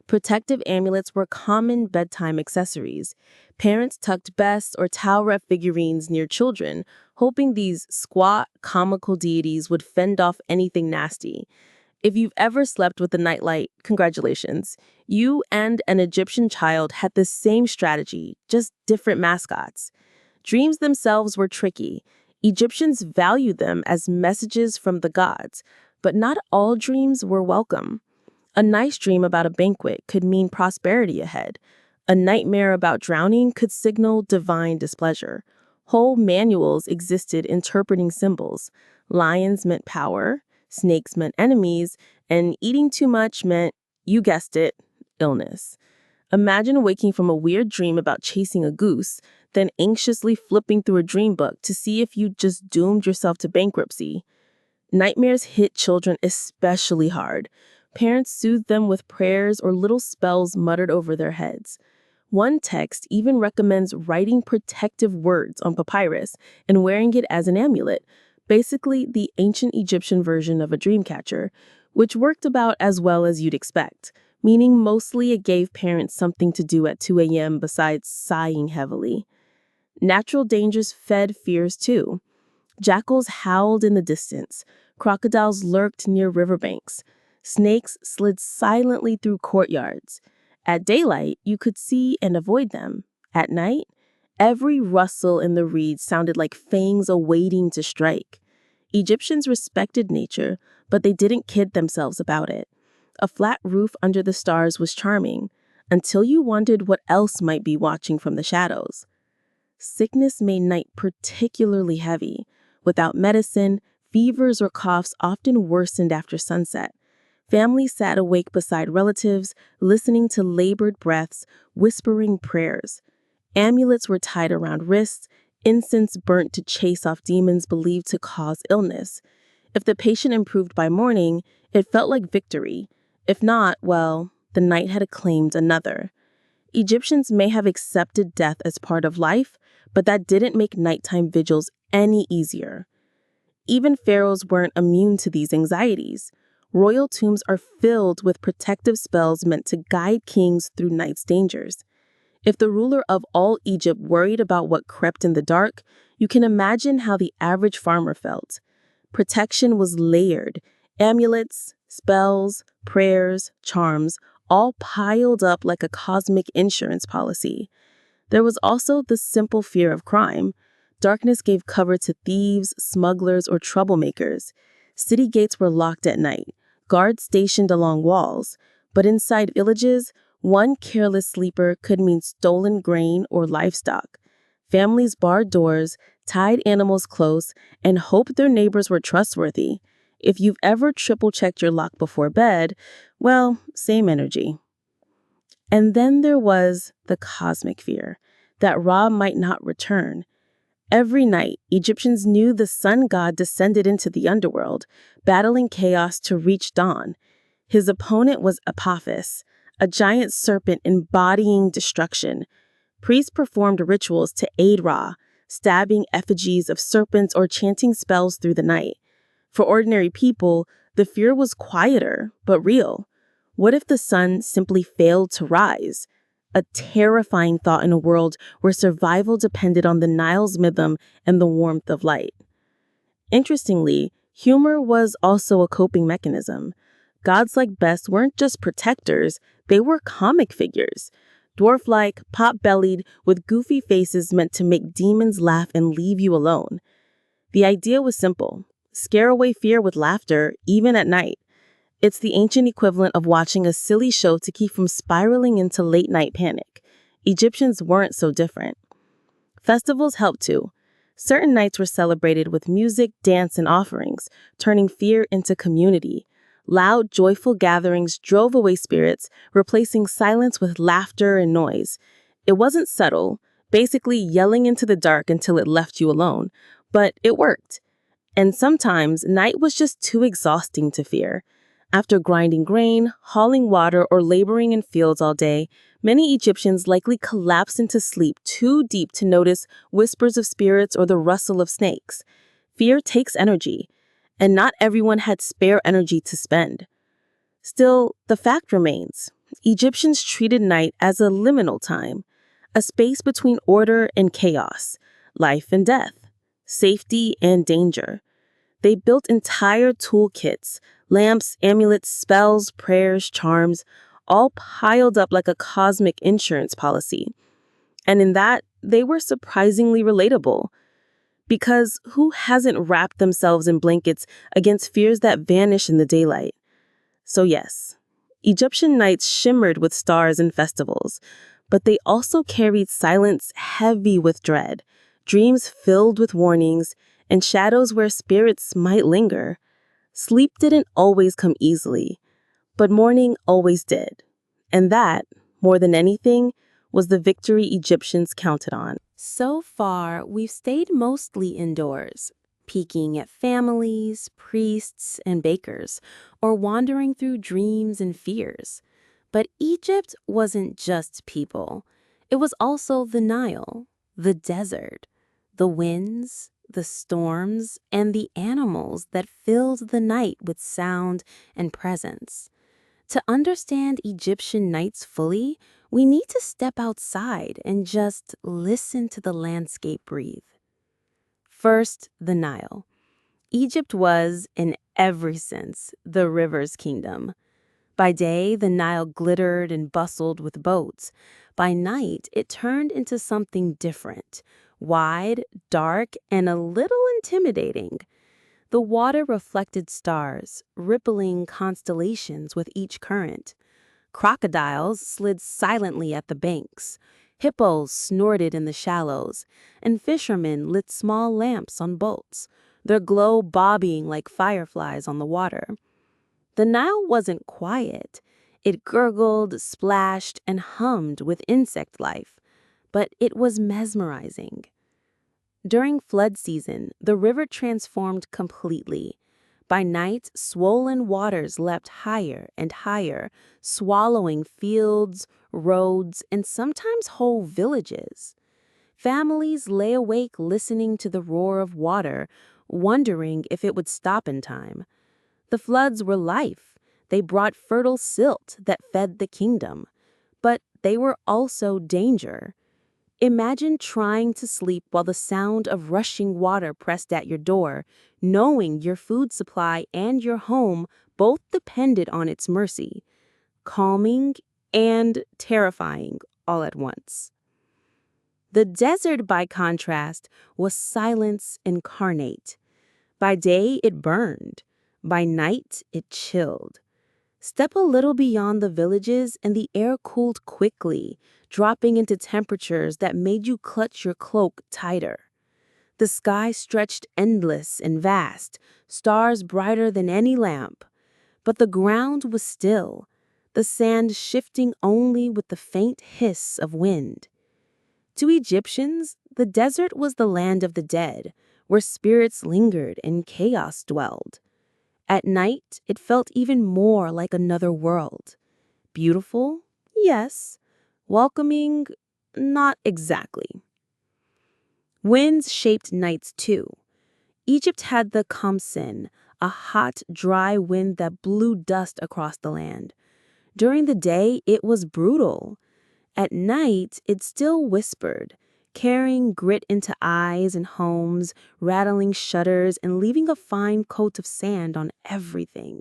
Protective amulets were common bedtime accessories. Parents tucked bests or towel-wrap figurines near children, hoping these squat, comical deities would fend off anything nasty. If you've ever slept with a nightlight, congratulations. You and an Egyptian child had the same strategy, just different mascots. Dreams themselves were tricky. Egyptians valued them as messages from the gods, but not all dreams were welcome. A nice dream about a banquet could mean prosperity ahead. A nightmare about drowning could signal divine displeasure. Whole manuals existed interpreting symbols. Lions meant power, snakes meant enemies, and eating too much meant, you guessed it, illness. Imagine waking from a weird dream about chasing a goose, then anxiously flipping through a dream book to see if you just doomed yourself to bankruptcy. Nightmares hit children especially hard. Parents soothed them with prayers or little spells muttered over their heads. One text even recommends writing protective words on papyrus and wearing it as an amulet, basically the ancient Egyptian version of a dream catcher, which worked about as well as you'd expect, meaning mostly it gave parents something to do at 2 a.m. besides sighing heavily. Natural dangers fed fears too. Jackals howled in the distance. Crocodiles lurked near riverbanks. Snakes slid silently through courtyards. At daylight, you could see and avoid them. At night, every rustle in the reeds sounded like fangs awaiting to strike. Egyptians respected nature, but they didn't kid themselves about it. A flat roof under the stars was charming, until you wondered what else might be watching from the shadows. Sickness made night particularly heavy. Without medicine, fevers or coughs often worsened after sunset. Families sat awake beside relatives, listening to labored breaths, whispering prayers. Amulets were tied around wrists, incense burnt to chase off demons believed to cause illness. If the patient improved by morning, it felt like victory. If not, well, the night had claimed another. Egyptians may have accepted death as part of life, but that didn't make nighttime vigils any easier. Even pharaohs weren't immune to these anxieties. Royal tombs are filled with protective spells meant to guide kings through night's dangers. If the ruler of all Egypt worried about what crept in the dark, you can imagine how the average farmer felt. Protection was layered. Amulets, spells, prayers, charms, all piled up like a cosmic insurance policy. There was also the simple fear of crime. Darkness gave cover to thieves, smugglers, or troublemakers. City gates were locked at night, guards stationed along walls, but inside villages, One careless sleeper could mean stolen grain or livestock. Families barred doors, tied animals close, and hoped their neighbors were trustworthy. If you've ever triple checked your lock before bed, well, same energy. And then there was the cosmic fear that Ra might not return. Every night, Egyptians knew the sun god descended into the underworld, battling chaos to reach dawn. His opponent was Apophis, a giant serpent embodying destruction. Priests performed rituals to aid Ra, stabbing effigies of serpents or chanting spells through the night. For ordinary people, the fear was quieter, but real. What if the sun simply failed to rise? A terrifying thought in a world where survival depended on the Nile's rhythm and the warmth of light. Interestingly, humor was also a coping mechanism. Gods like Bes weren't just protectors, they were comic figures. Dwarf-like, pot-bellied, with goofy faces meant to make demons laugh and leave you alone. The idea was simple. Scare away fear with laughter, even at night. It's the ancient equivalent of watching a silly show to keep from spiraling into late-night panic. Egyptians weren't so different. Festivals helped too. Certain nights were celebrated with music, dance, and offerings, turning fear into community. Loud, joyful gatherings drove away spirits, replacing silence with laughter and noise. It wasn't subtle, basically yelling into the dark until it left you alone, but it worked. And sometimes, night was just too exhausting to fear. After grinding grain, hauling water, or laboring in fields all day, many Egyptians likely collapsed into sleep too deep to notice whispers of spirits or the rustle of snakes. Fear takes energy, and not everyone had spare energy to spend. Still, the fact remains, Egyptians treated night as a liminal time, a space between order and chaos, life and death, safety and danger. They built entire toolkits, lamps, amulets, spells, prayers, charms, all piled up like a cosmic insurance policy. And in that, they were surprisingly relatable. Because who hasn't wrapped themselves in blankets against fears that vanish in the daylight? So yes, Egyptian nights shimmered with stars and festivals, but they also carried silence heavy with dread, dreams filled with warnings, and shadows where spirits might linger. Sleep didn't always come easily, but morning always did. And that, more than anything, was the victory Egyptians counted on. So far, we've stayed mostly indoors, peeking at families, priests, and bakers, or wandering through dreams and fears. But Egypt wasn't just people. It was also the Nile, the desert, the winds, the storms, and the animals that filled the night with sound and presence. To understand Egyptian nights fully, we need to step outside and just listen to the landscape breathe. First, the Nile. Egypt was, in every sense, the river's kingdom. By day, the Nile glittered and bustled with boats. By night, it turned into something different, wide, dark, and a little intimidating. The water reflected stars, rippling constellations with each current. Crocodiles slid silently at the banks. Hippos snorted in the shallows, and fishermen lit small lamps on boats, their glow bobbing like fireflies on the water. The Nile wasn't quiet. It gurgled, splashed, and hummed with insect life, but it was mesmerizing. During flood season, the river transformed completely. By night, swollen waters leapt higher and higher, swallowing fields, roads, and sometimes whole villages. Families lay awake listening to the roar of water, wondering if it would stop in time. The floods were life. They brought fertile silt that fed the kingdom. But they were also danger. Imagine trying to sleep while the sound of rushing water pressed at your door, knowing your food supply and your home both depended on its mercy. Calming and terrifying all at once. The desert, by contrast, was silence incarnate. By day, it burned. By night, it chilled. Step a little beyond the villages and the air cooled quickly, dropping into temperatures that made you clutch your cloak tighter. The sky stretched endless and vast, stars brighter than any lamp. But the ground was still, the sand shifting only with the faint hiss of wind. To Egyptians, the desert was the land of the dead, where spirits lingered and chaos dwelled. At night, it felt even more like another world. Beautiful? Yes. Welcoming? Not exactly. Winds shaped nights too. Egypt had the Khamsin, a hot, dry wind that blew dust across the land. During the day, it was brutal. At night, it still whispered, carrying grit into eyes and homes, rattling shutters, and leaving a fine coat of sand on everything.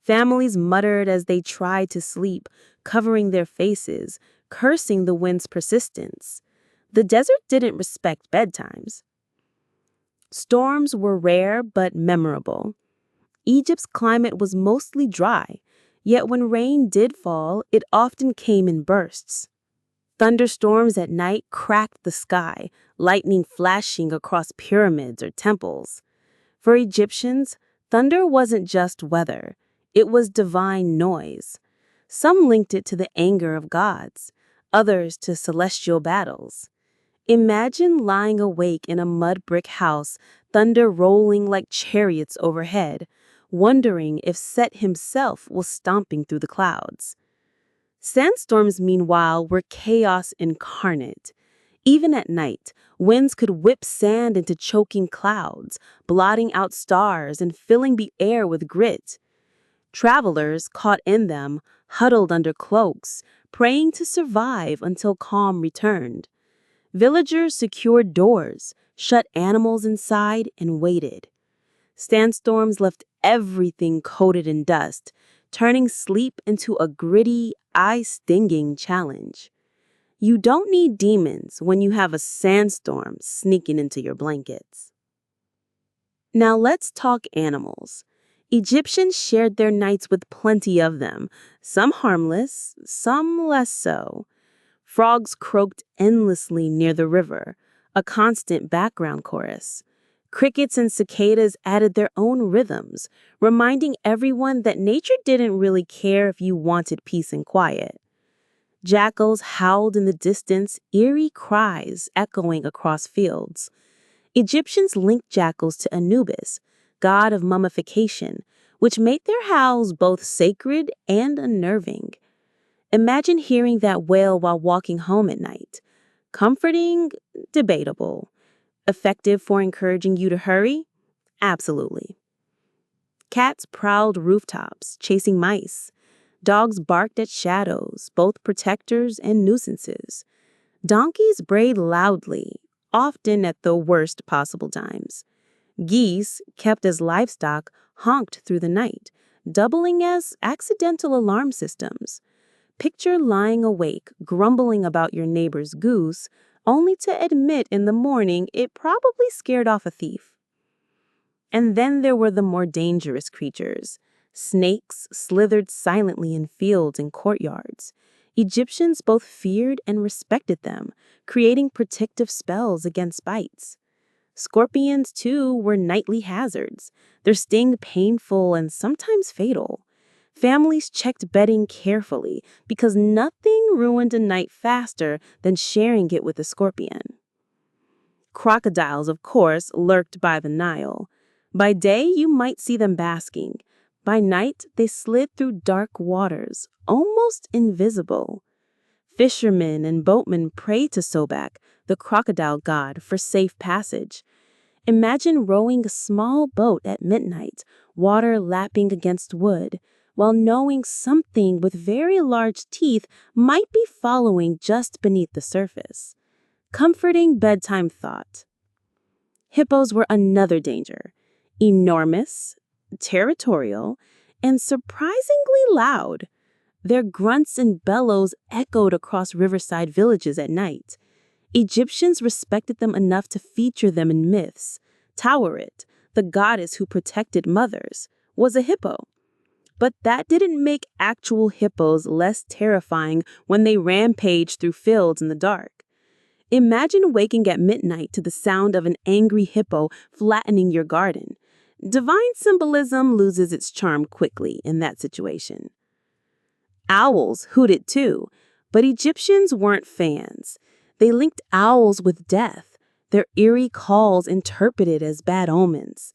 Families muttered as they tried to sleep, covering their faces, cursing the wind's persistence. The desert didn't respect bedtimes. Storms were rare but memorable. Egypt's climate was mostly dry, yet when rain did fall, it often came in bursts. Thunderstorms at night cracked the sky, lightning flashing across pyramids or temples. For Egyptians, thunder wasn't just weather, it was divine noise. Some linked it to the anger of gods, others to celestial battles. Imagine lying awake in a mud brick house, thunder rolling like chariots overhead, wondering if Set himself was stomping through the clouds. Sandstorms, meanwhile, were chaos incarnate. Even at night, winds could whip sand into choking clouds, blotting out stars and filling the air with grit. Travelers, caught in them, huddled under cloaks, praying to survive until calm returned. Villagers secured doors, shut animals inside, and waited. Sandstorms left everything coated in dust, turning sleep into a gritty, eye-stinging challenge. You don't need demons when you have a sandstorm sneaking into your blankets. Now let's talk animals. Egyptians shared their nights with plenty of them, some harmless, some less so. Frogs croaked endlessly near the river, a constant background chorus. Crickets and cicadas added their own rhythms, reminding everyone that nature didn't really care if you wanted peace and quiet. Jackals howled in the distance, eerie cries echoing across fields. Egyptians linked jackals to Anubis, god of mummification, which made their howls both sacred and unnerving. Imagine hearing that wail while walking home at night. Comforting? Debatable. Effective for encouraging you to hurry? Absolutely. Cats prowled rooftops, chasing mice. Dogs barked at shadows, both protectors and nuisances. Donkeys brayed loudly, often at the worst possible times. Geese, kept as livestock, honked through the night, doubling as accidental alarm systems. Picture lying awake, grumbling about your neighbor's goose, only to admit in the morning it probably scared off a thief. And then there were the more dangerous creatures. Snakes slithered silently in fields and courtyards. Egyptians both feared and respected them, creating protective spells against bites. Scorpions, too, were nightly hazards, their sting painful and sometimes fatal. Families checked bedding carefully because nothing ruined a night faster than sharing it with a scorpion. Crocodiles, of course, lurked by the Nile. By day, you might see them basking. By night, they slid through dark waters, almost invisible. Fishermen and boatmen prayed to Sobek, the crocodile god, for safe passage. Imagine rowing a small boat at midnight, water lapping against wood, while knowing something with very large teeth might be following just beneath the surface. Comforting bedtime thought. Hippos were another danger. Enormous, territorial, and surprisingly loud. Their grunts and bellows echoed across riverside villages at night. Egyptians respected them enough to feature them in myths. Taweret, the goddess who protected mothers, was a hippo. But that didn't make actual hippos less terrifying when they rampaged through fields in the dark. Imagine waking at midnight to the sound of an angry hippo flattening your garden. Divine symbolism loses its charm quickly in that situation. Owls hooted too, but Egyptians weren't fans. They linked owls with death, their eerie calls interpreted as bad omens.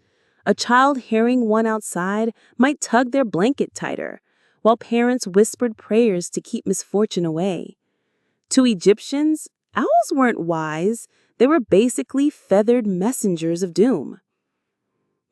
A child hearing one outside might tug their blanket tighter, while parents whispered prayers to keep misfortune away. To Egyptians, owls weren't wise. They were basically feathered messengers of doom.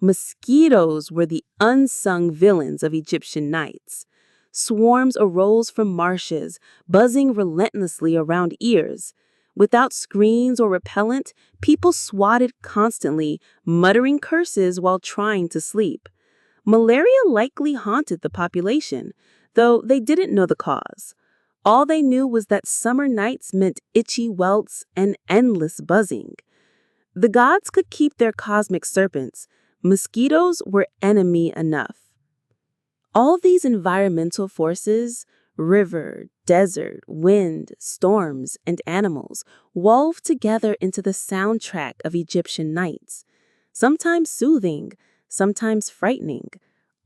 Mosquitoes were the unsung villains of Egyptian nights. Swarms arose from marshes, buzzing relentlessly around ears. Without screens or repellent, people swatted constantly, muttering curses while trying to sleep. Malaria likely haunted the population, though they didn't know the cause. All they knew was that summer nights meant itchy welts and endless buzzing. The gods could keep their cosmic serpents. Mosquitoes were enemy enough. All these environmental forces, river, desert, wind, storms, and animals, wove together into the soundtrack of Egyptian nights, sometimes soothing, sometimes frightening,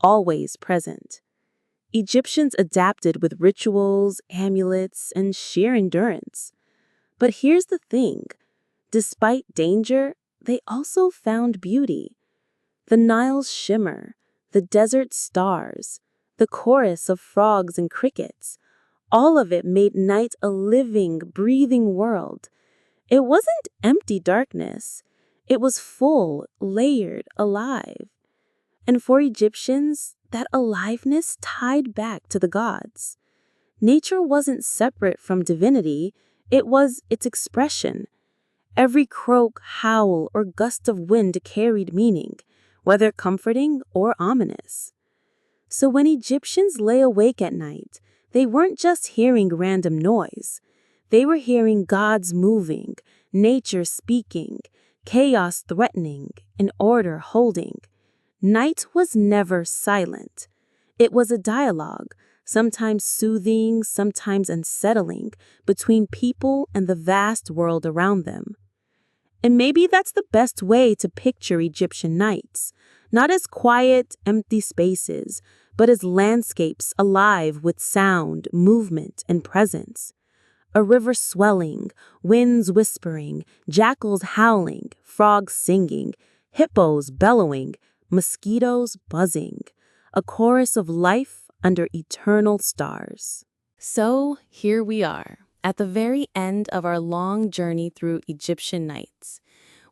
always present. Egyptians adapted with rituals, amulets, and sheer endurance. But here's the thing. Despite danger, they also found beauty. The Nile's shimmer, the desert stars, the chorus of frogs and crickets, all of it made night a living, breathing world. It wasn't empty darkness. It was full, layered, alive. And for Egyptians, that aliveness tied back to the gods. Nature wasn't separate from divinity, it was its expression. Every croak, howl, or gust of wind carried meaning, whether comforting or ominous. So when Egyptians lay awake at night, they weren't just hearing random noise. They were hearing gods moving, nature speaking, chaos threatening, and order holding. Night was never silent. It was a dialogue, sometimes soothing, sometimes unsettling, between people and the vast world around them. And maybe that's the best way to picture Egyptian nights, not as quiet, empty spaces, but as landscapes alive with sound, movement, and presence. A river swelling, winds whispering, jackals howling, frogs singing, hippos bellowing, mosquitoes buzzing. A chorus of life under eternal stars. So here we are, at the very end of our long journey through Egyptian nights.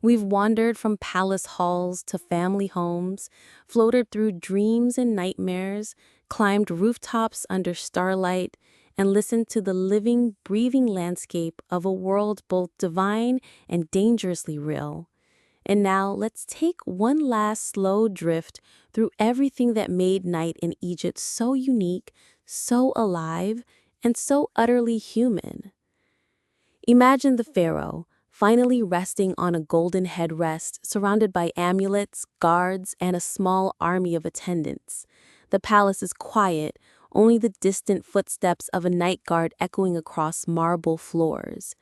We've wandered from palace halls to family homes, floated through dreams and nightmares, climbed rooftops under starlight, and listened to the living, breathing landscape of a world both divine and dangerously real. And now let's take one last slow drift through everything that made night in Egypt so unique, so alive, and so utterly human. Imagine the pharaoh, finally resting on a golden headrest, surrounded by amulets, guards, and a small army of attendants. The palace is quiet, only the distant footsteps of a night guard echoing across marble floors.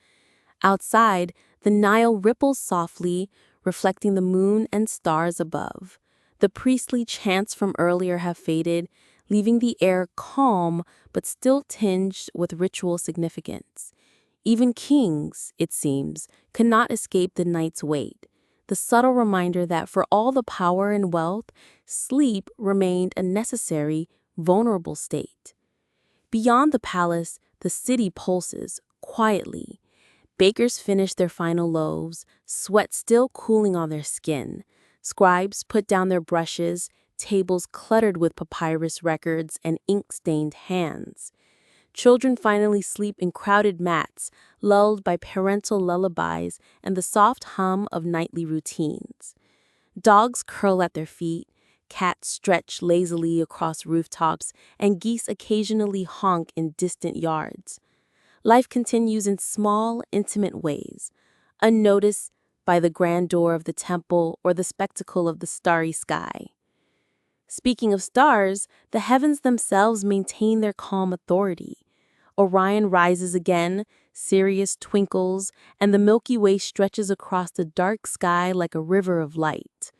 Outside, the Nile ripples softly, reflecting the moon and stars above. The priestly chants from earlier have faded, leaving the air calm but still tinged with ritual significance. Even kings, it seems, cannot escape the night's weight, the subtle reminder that for all the power and wealth, sleep remained a necessary, vulnerable state. Beyond the palace, the city pulses, quietly. Bakers finish their final loaves, sweat still cooling on their skin. Scribes put down their brushes, tables cluttered with papyrus records and ink-stained hands. Children finally sleep in crowded mats, lulled by parental lullabies and the soft hum of nightly routines. Dogs curl at their feet, cats stretch lazily across rooftops, and geese occasionally honk in distant yards. Life continues in small, intimate ways, unnoticed by the grandeur of the temple or the spectacle of the starry sky. Speaking of stars, the heavens themselves maintain their calm authority. Orion rises again, Sirius twinkles, and the Milky Way stretches across the dark sky like a river of light.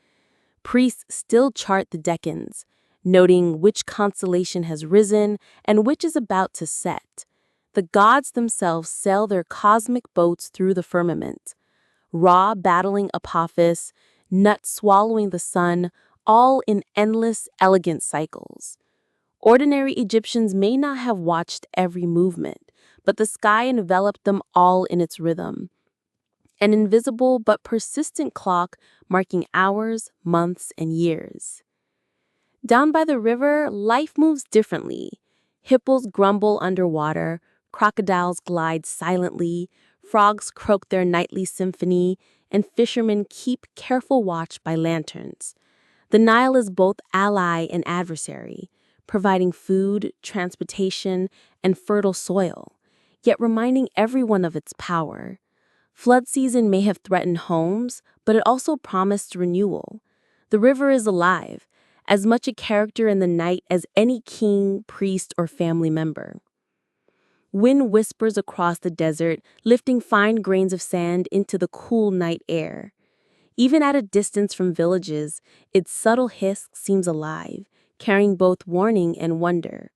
Priests still chart the decans, noting which constellation has risen and which is about to set. The gods themselves sail their cosmic boats through the firmament. Ra battling Apophis, Nut swallowing the sun, all in endless, elegant cycles. Ordinary Egyptians may not have watched every movement, but the sky enveloped them all in its rhythm. An invisible but persistent clock marking hours, months, and years. Down by the river, life moves differently. Hippos grumble underwater, crocodiles glide silently, frogs croak their nightly symphony, and fishermen keep careful watch by lanterns. The Nile is both ally and adversary, providing food, transportation, and fertile soil, yet reminding everyone of its power. Flood season may have threatened homes, but it also promised renewal. The river is alive, as much a character in the night as any king, priest, or family member. Wind whispers across the desert, lifting fine grains of sand into the cool night air. Even at a distance from villages, its subtle hiss seems alive, carrying both warning and wonder.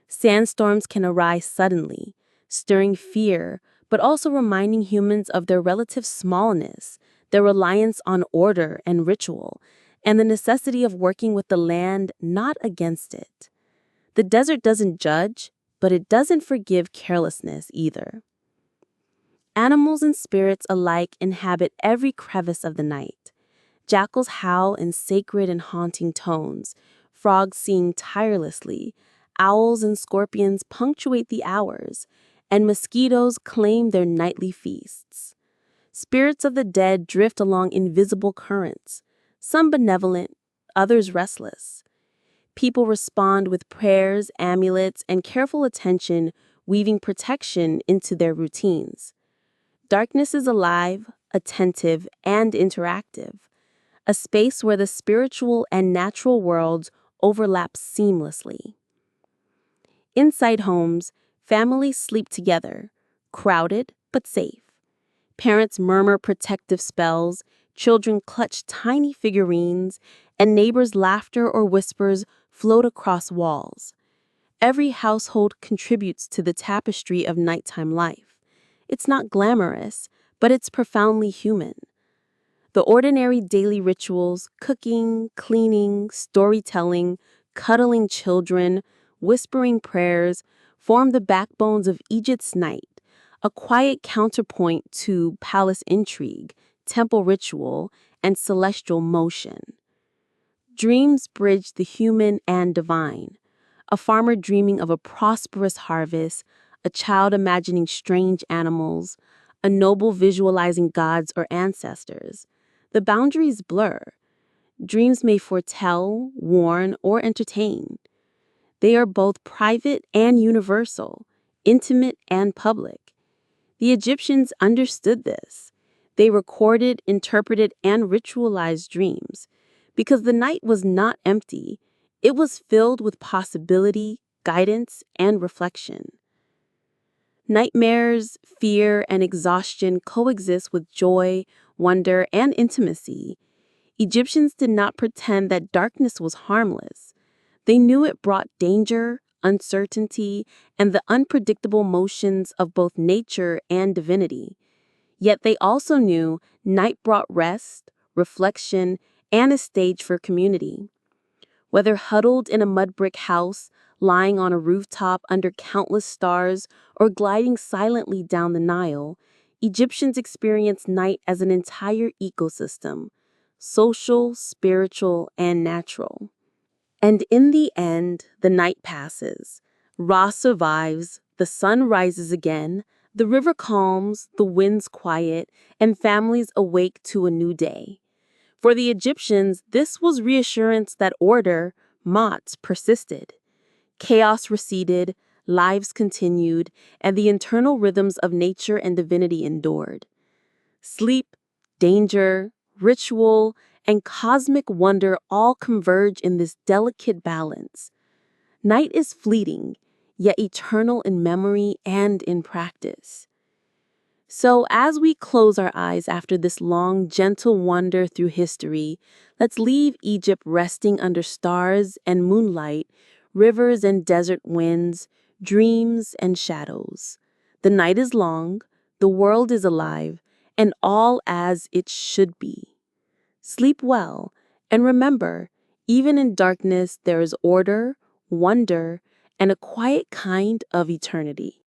Sandstorms can arise suddenly, stirring fear, but also reminding humans of their relative smallness, their reliance on order and ritual, and the necessity of working with the land, not against it. The desert doesn't judge, but it doesn't forgive carelessness either. Animals and spirits alike inhabit every crevice of the night. Jackals howl in sacred and haunting tones, frogs sing tirelessly, owls and scorpions punctuate the hours, and mosquitoes claim their nightly feasts. Spirits of the dead drift along invisible currents, some benevolent, others restless. People respond with prayers, amulets, and careful attention, weaving protection into their routines. Darkness is alive, attentive, and interactive, a space where the spiritual and natural worlds overlap seamlessly. Inside homes, families sleep together, crowded but safe. Parents murmur protective spells, children clutch tiny figurines, and neighbors' laughter or whispers float across walls. Every household contributes to the tapestry of nighttime life. It's not glamorous, but it's profoundly human. The ordinary daily rituals, cooking, cleaning, storytelling, cuddling children, whispering prayers, form the backbones of Egypt's night, a quiet counterpoint to palace intrigue, temple ritual, and celestial motion. Dreams bridge the human and divine. A farmer dreaming of a prosperous harvest, a child imagining strange animals, a noble visualizing gods or ancestors. The boundaries blur. Dreams may foretell, warn, or entertain. They are both private and universal, intimate and public. The Egyptians understood this. They recorded, interpreted, and ritualized dreams because the night was not empty. It was filled with possibility, guidance, and reflection. Nightmares, fear, and exhaustion coexist with joy, wonder, and intimacy. Egyptians did not pretend that darkness was harmless. They knew it brought danger, uncertainty, and the unpredictable motions of both nature and divinity. Yet they also knew night brought rest, reflection, and a stage for community. Whether huddled in a mud brick house, lying on a rooftop under countless stars, or gliding silently down the Nile, Egyptians experienced night as an entire ecosystem, social, spiritual, and natural. And in the end, the night passes. Ra survives, the sun rises again, the river calms, the winds quiet, and families awake to a new day. For the Egyptians, this was reassurance that order, Ma'at, persisted. Chaos receded, lives continued, and the internal rhythms of nature and divinity endured. Sleep, danger, ritual, and cosmic wonder all converge in this delicate balance. Night is fleeting, yet eternal in memory and in practice. So, as we close our eyes after this long, gentle wander through history, let's leave Egypt resting under stars and moonlight, rivers and desert winds, dreams and shadows. The night is long, the world is alive, and all as it should be. Sleep well, and remember, even in darkness, there is order, wonder, and a quiet kind of eternity.